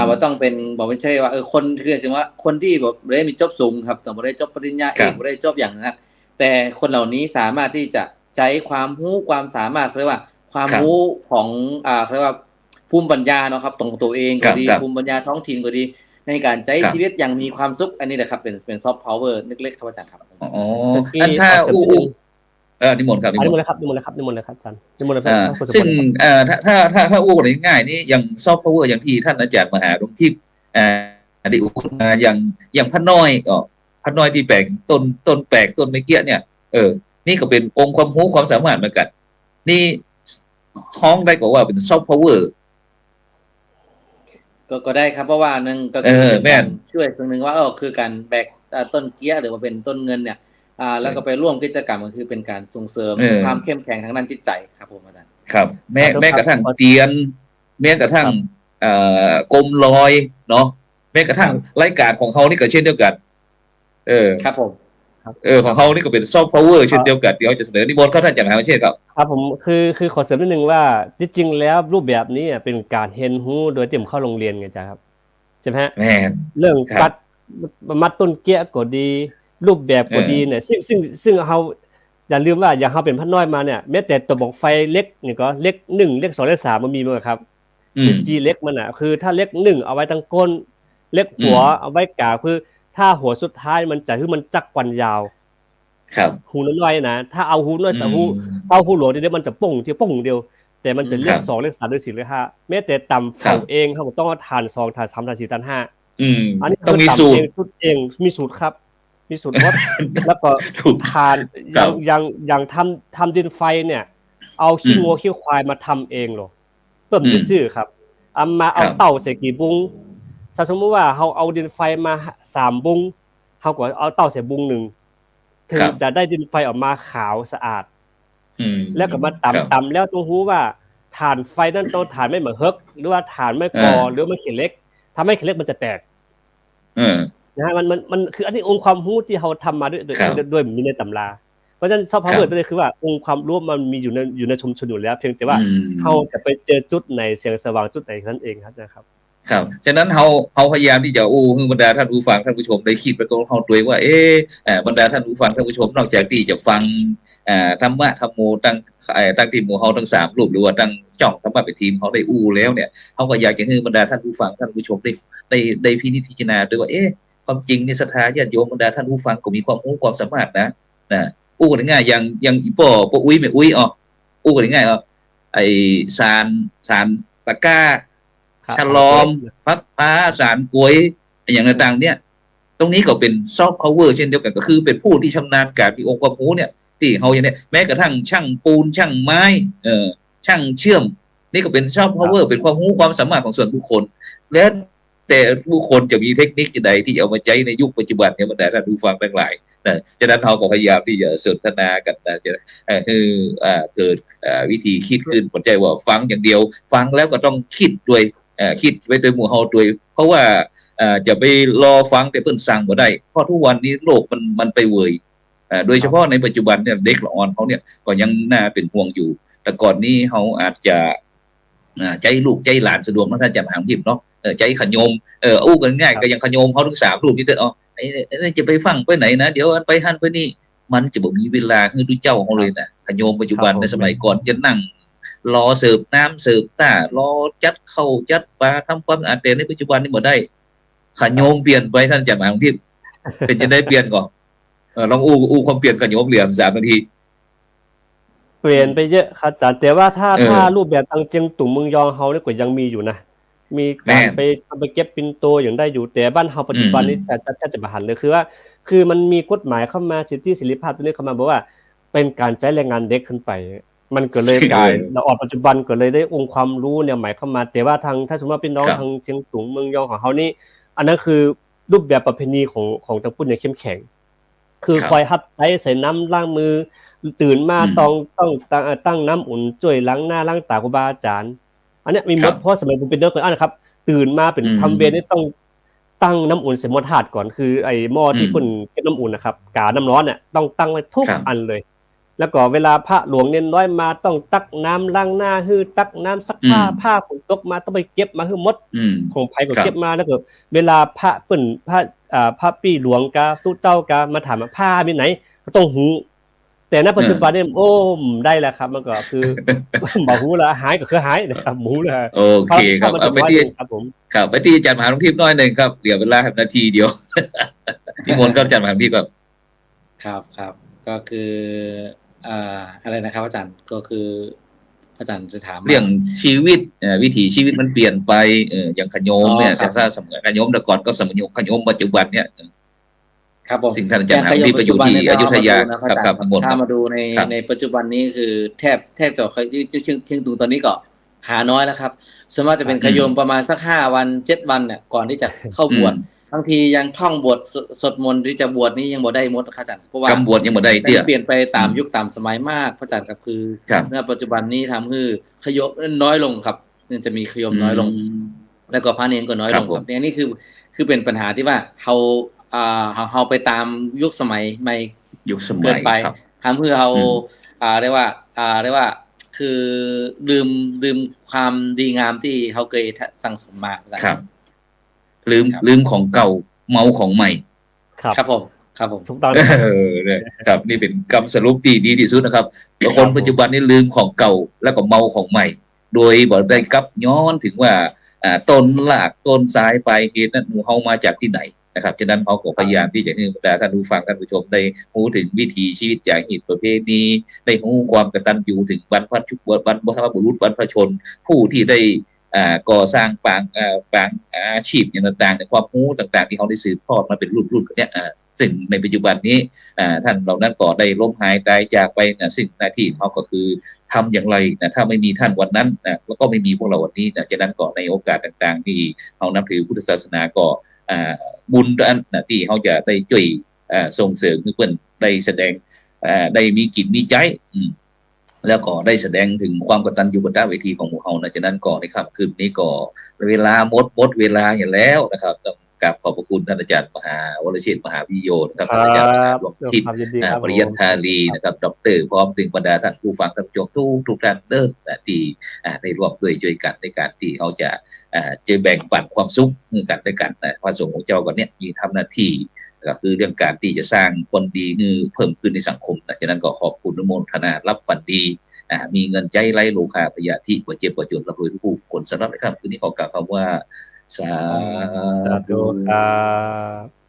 ว่าต้องเป็นบอกไม่ใช่ว่าคนคือถึงว่าคนที่แบบได้มีจบสูงครับแต่บ่ได้จบปริญญาเอกบ่ได้จบอย่างนะแต่คนเหล่านี้สามารถที่จะใช้ความรู้ความสามารถเรียกว่าความรู้ของเรียกว่าภูมิปัญญาเนาะครับตรงตัวเองก็ดีภูมิปัญญาท้องถิ่นก็ดีในการใช้ชีวิตอย่างมีความสุขอันนี้แหละครับเป็นซอฟต์พาวเวอร์เล็กๆครับอาจารย์ครับอันถ้านิมนต์ครับนิมนต์เลยครับอาจารย์นิมนต์เลยซึ่งถ้าอู้กันง่ายๆนี่อย่างซอฟต์พาวเวอร์อย่างที่ท่านอาจารย์มหาดลทิพย์ได้อู้มาอย่างพระน้อยที่แปลงต้นแปลกต้นไม้เกี้ยเนี่ยนี่ก็เป็นองค์ความรู้ความสามารถเหมือนกันนี่ห้องได้ก็ว่าเป็นซอฟต์พาวเวอร์ก็ได้ครับเพราะว่านึงก็คือช่วยตรงนึงว่าคือการแบกต้นเกี้ยหรือว่าเป็นต้นเงินเนี่ยแล้วก็ไปร่วมกิจกรรมก็คือเป็นการส่งเสริมความเข้มแข็งทางด้านจิตใจครับผมอาจารย์ครับแม้กระทั่งเตียนแม้กระทั่งกลมลอยเนาะแม้กระทั่งรายการของเขานี่ก็เช่นเดียวกันครับผมของเขานี่ก็เป็นซอฟต์พาวเวอร์เช่นเดียวกันเดี๋ยวจะเสนอนิมนต์เขาท่านอย่างไรเช่นครับผมคือขอเสริมนิดนึงว่าจริงๆแล้วรูปแบบนี้เป็นการเรียนรู้โดยเตรียมเข้าโรงเรียนไงจ๊ะครับใช่มั้ยฮะเรื่องกัดมัดต้นเกี้ยก็ดีรูปแบบก็ดีเนี่ยซึ่งเฮาอย่าลืมว่าอย่างเฮาเป็นพระน้อยมาเนี่ยแม้แต่ตัวบอกไฟเล็กนี่ก็เล็ก1เล็ก2เล็ก3มันมีมั้ยครับจีเล็กมันน่ะคือถ้าเล็ก1เอาไว้ตั้งก้นเล็กหัวเอาไว้กลางคือถ้าหัวสุดท้ายมันจะคือมันจักกวันยาวครับหูน้อยๆนะถ้าเอาหูน้อยหูเอาหูหลวงเดียวมันจะป่งที่ป่งเดียวแต่มันจะเลข2เลข3เลข4เลข5แม้แต่ต่ำฝั่งเองเขาต้องเอาฐาน2ฐาน3ฐาน4ฐาน5อันนี้ต้องมีสูตรเองมีสูตรครับมีสูตรวัดแล้วก็ฐานอย่างทำดินไฟเนี่ยเอาขี้งัวขี้ควายมาทำเองหรอเพิ่มซื่อครับ มาเอาเต้าใส่กี่บุ้งถ้าสมมุติว่าเฮาเอาดินไฟมา3บุ้งเฮาก็เอาเต้าใส่บุ้งนึงถึงจะได้ดินไฟออกมาขาวสะอาดแล้วก็มาตำแล้วต้องรู้ว่าถ่านไฟนั้นต้องถ่านไม่เหมือนเฮิกหรือว่าถ่านไม่พอหรือมันขี้เล็กทำให้ขี้เล็กมันจะแตกนะฮะมันคืออันนี้องค์ความรู้ที่เฮาทำมาด้วยมีในตำราเพราะฉะนั้นซอฟต์พาวเวอร์ตัวนี้คือว่าองค์ความรู้มันมีอยู่ในชุมชนอยู่แล้วเพียงแต่ว่าเฮาจะไปเจอจุดไหนแสงสว่างจุดไหนนั่นเองครับนะครับฉะนั้นเฮาพยายามที่จะให้บรรดาท่านผู้ฟังท่านผู้ชมได้คิดไปกับเฮาด้วยว่าบรรดาท่านผู้ฟังท่านผู้ชมนอกจากที่จะฟังธรรมะธรรมโมตั้งทีมหมู่เฮาทั้ง3รูปหรือว่าตั้งจ้องธรรมะเป็นทีมเฮาได้แล้วเนี่ยเฮาก็อยากจะให้บรรดาท่านผู้ฟังท่านผู้ชมได้พินิจพิจารณาด้วยว่าความจริงในศรัทธาญาติโยมบรรดาท่านผู้ฟังก็มีความรู้ความสามารถนะกันง่ายอย่างอีป้ออุ้ยแม่อุ้ยกันง่ายไอ้สารตะก้าฉลอมฟักฟ้าสารกล้วยอย่างต่างๆเนี่ยตรงนี้ก็เป็นซอฟต์พาวเวอร์เช่นเดียวกันก็คือเป็นผู้ที่ชำนาญการมีองค์ความรู้เนี่ยที่เฮาอย่างนี้แม้กระทั่งช่างปูนช่างไม้ช่างเชื่อมนี่ก็เป็นซอฟต์พาวเวอร์เป็นความรู้ความสามารถของส่วนบุคคลและแต่ผู้คนจะมีเทคนิคใดที่เอามาใช้ในยุคปัจจุบันเนี่ยบรรดาท่านผู้ฟังทั้งหลายฉะนั้นเราก็พยายามที่จะสนทนากันจะเกิดวิธีคิดขึ้นผมใจว่าฟังอย่างเดียวฟังแล้วก็ต้องคิดด้วยคิดไว้โดยหมู่เฮาด้วยเพราะว่าจะไปรอฟังแต่เพิ่นสั่งบ่ได้เพราะทุกวันนี้โลกมันไปเวยโดยเฉพาะในปัจจุบันเนี่ยเด็กละอ่อนเขาเนี่ยก็ยังน่าเป็นห่วงอยู่แต่ก่อนนี้เฮาอาจจะใจลูกใจหลานสะดวกเนาะถ้าจะมาหาพิมพ์เนาะใจขยมกันง่ายก็ยังขยมเขาทั้ง3รูปนี่เด้อจะไปฟังไปไหนนะเดี๋ยวไปหั่นไปนี่มันจะบ่มีเวลาคือดูเจ้าเขาเลยนะขยมปัจจุบันในสมัยก่อนจะนั่งรอเสิร์ฟน้ำเสิร์ฟตารอจัดเข้าจัดปลาทำความสะอาดแต่ในปัจจุบันนี่บ่ได้ขยมเปลี่ยนไปท่านจะมาหาพิมพ์เป็นจะได้เปลี่ยนก่อนลองความเปลี่ยนขยมเหลี่ยม3นาทีเปลี่ยนไปเยอะครับอาจารย์แต่ว่าถ้ารูปแบบทางเจียงตุ่มเมืองยองเฮาเนี่ยก็ยังมีอยู่นะมีการไปเก็บปิ่นโตอย่างได้อยู่แต่บ้านเฮาปัจจุบันนี้แต่จะบ่หันเลยคือมันมีกฎหมายเข้ามาสิทธิเสรีภาพตัวนี้เข้ามาบอกว่าเป็นการใช้แรงงานเด็กขึ้นไปมันก็เลยกลายเราออกปัจจุบันก็เลยได้องค์ความรู้เนี่ยใหม่เข้ามาแต่ว่าทางถ้าสมมุติว่าพี่น้องทางเชียงตุงเมืองยองของเฮานี่อันนั้นคือรูปแบบประเพณีของทางปุ้นเนี่ยเข้มแข็งคือคอยฮัดไถใส่น้ำล้างมือตื่นมาต้องตั้งน้ำอุ่นช่วยล้างหน้าล้างตาครูบาอาจารย์อันนี้มีหมดเพราะสมัยผมเป็นเด็กนะครับตื่นมาเป็นทำเวรนี่ต้องตั้งน้ำอุ่นใส่หม้อถาดก่อนคือไอ้หม้อที่คุณเก็บน้ำอุ่นนะครับกาน้ำร้อนเนี่ยต้องตั้งไว้ทุกอันเลยแล้วก็เวลาพระหลวงเน้นน้อยมาต้องตักน้ำล้างหน้าตักน้ำซักผ้าฝนตกมาต้องไปเก็บมาหมดของไผก็เก็บมาแล้วก็เวลาพระพระปี้หลวงกาตู้เจ้ากามาถามว่าผ้ามีไหนก็ต้องหูแต่ณปัจจุบันเนี่ยได้แล้วครับมันก็คือบ่ฮู้ละหายก็คือหายนะครับหมูเลยโอเคครับเอาไปที่ครับผมครับไปที่อาจารย์มหาหลวงทิพย์น้อยนึงครับเหลือเวลานาทีเดียวนิมนต์ครับอาจารย์มหาหลวงทิพย์ครับก็คืออะไรนะครับอาจารย์ก็คืออาจารย์จะถามเรื่องชีวิตวิถีชีวิตมันเปลี่ยนไปอย่างขยมเนี่ยถ้าสมัยขยมแต่ก่อนก็สมัยขยมปัจจุบันเนี่ยครับผมสิ่งท่านอาจารย์มหาหลวงทิพย์ก็อยู่ที่อยุธยาครับถ้ามาดูในปัจจุบันนี้คือแทบจะเชียงตุงตอนนี้ก็หาน้อยแล้วครับส่วนมากจะเป็นขยมประมาณสัก5วัน7วันเนี่ยก่อนที่จะเข้าบวชบางทียังท่องบทสวดมนต์ที่จะบวชนี่ยังบ่ได้หมดครับอาจารย์เพราะว่ากำบวชยังบ่ได้เตี้ยเปลี่ยนไปตามยุคตามสมัยมากพระอาจารย์ครับคือณปัจจุบันนี้ทำให้ขยมน้อยลงครับจะมีขยมน้อยลงแล้วก็พระเนรก็น้อยลงครับนี่คือเป็นปัญหาที่ว่าเราไปตามยุคสมัยใหม่เกินไปทำให้เราเรียกว่าคือลืมความดีงามที่เขาเคยสั่งสมมาครับลืมของเก่าเมาของใหม่ครับผมถูกต้องครับนี่เป็นคำสรุปที่ดีที่สุดนะครับคนปัจจุบันนี้ลืมของเก่าแล้วก็เมาของใหม่โดยบอกได้กับย้อนถึงว่าต้นรากต้นสายปลายเหตุนั้นหมู่เฮามาจากที่ไหนนะครับฉะนั้นเขาก็พยายามที่จะให้บรรดาท่านผู้ฟังท่านผู้ชมได้รู้ถึงวิถีชีวิตจากเหตุประเพณีได้รู้ความกตัญญูถึงบรรพบุรุษบรรพชนผู้ที่ได้ก่อสร้างปางอาชีพอย่างต่างๆในความรู้ต่างๆที่เขาได้สืบทอดมาเป็นรุ่นๆเนี่ย ซึ่งในปัจจุบันนี้ท่านเหล่านั้นก็ได้ล้มหายตายจากไปนะซึ่งหน้าที่เขาก็คือทำอย่างไรนะถ้าไม่มีท่านวันนั้นนะแล้วก็ไม่มีพวกเราวันนี้นะฉะนั้นก็ในโอกาสต่างๆที่เขานับถือพุทธศาสนาก็บุญอันนะที่เขาจะได้ช่วยส่งเสริมเพื่อนได้แสดงได้มีกิจมีใจแล้วก็ได้แสดงถึงความกตัญญูกตเวทีของหมู่เขานะฉะนั้นก็ในค่ำคืนนี้ก็เวลาหมดเวลาอย่างแล้วนะครับต้องกราบขอบพระคุณท่านอาจารย์มหาวรเชษฐ์มหาวิโยนะครับท่านอาจารย์มหาหลวงทิพย์ปริยัติธารีนะครับดร.พร้อมถึงบรรดาท่านผู้ฟังท่านผู้ชมทุกท่านเด้อที่ได้ร่วมด้วยช่วยกันในการที่เขาจะแบ่งปันความสุขกันด้วยกันพระสงฆ์ของเจ้าก่อนเนี้ยมีทำหน้าที่ก็คือเรื่องการที่จะสร้างคนดีเพิ่มขึ้นในสังคมฉะนั้นก็ขอบคุณอนุโมทนารับฝันดีมีเงินใจไร้โลภะพยาธิป่วยเจ็บป่วยจนรับรวยผู้คนสำหรับนะครับคืนนี้ขอกล่าวคำว่าสาธุครับ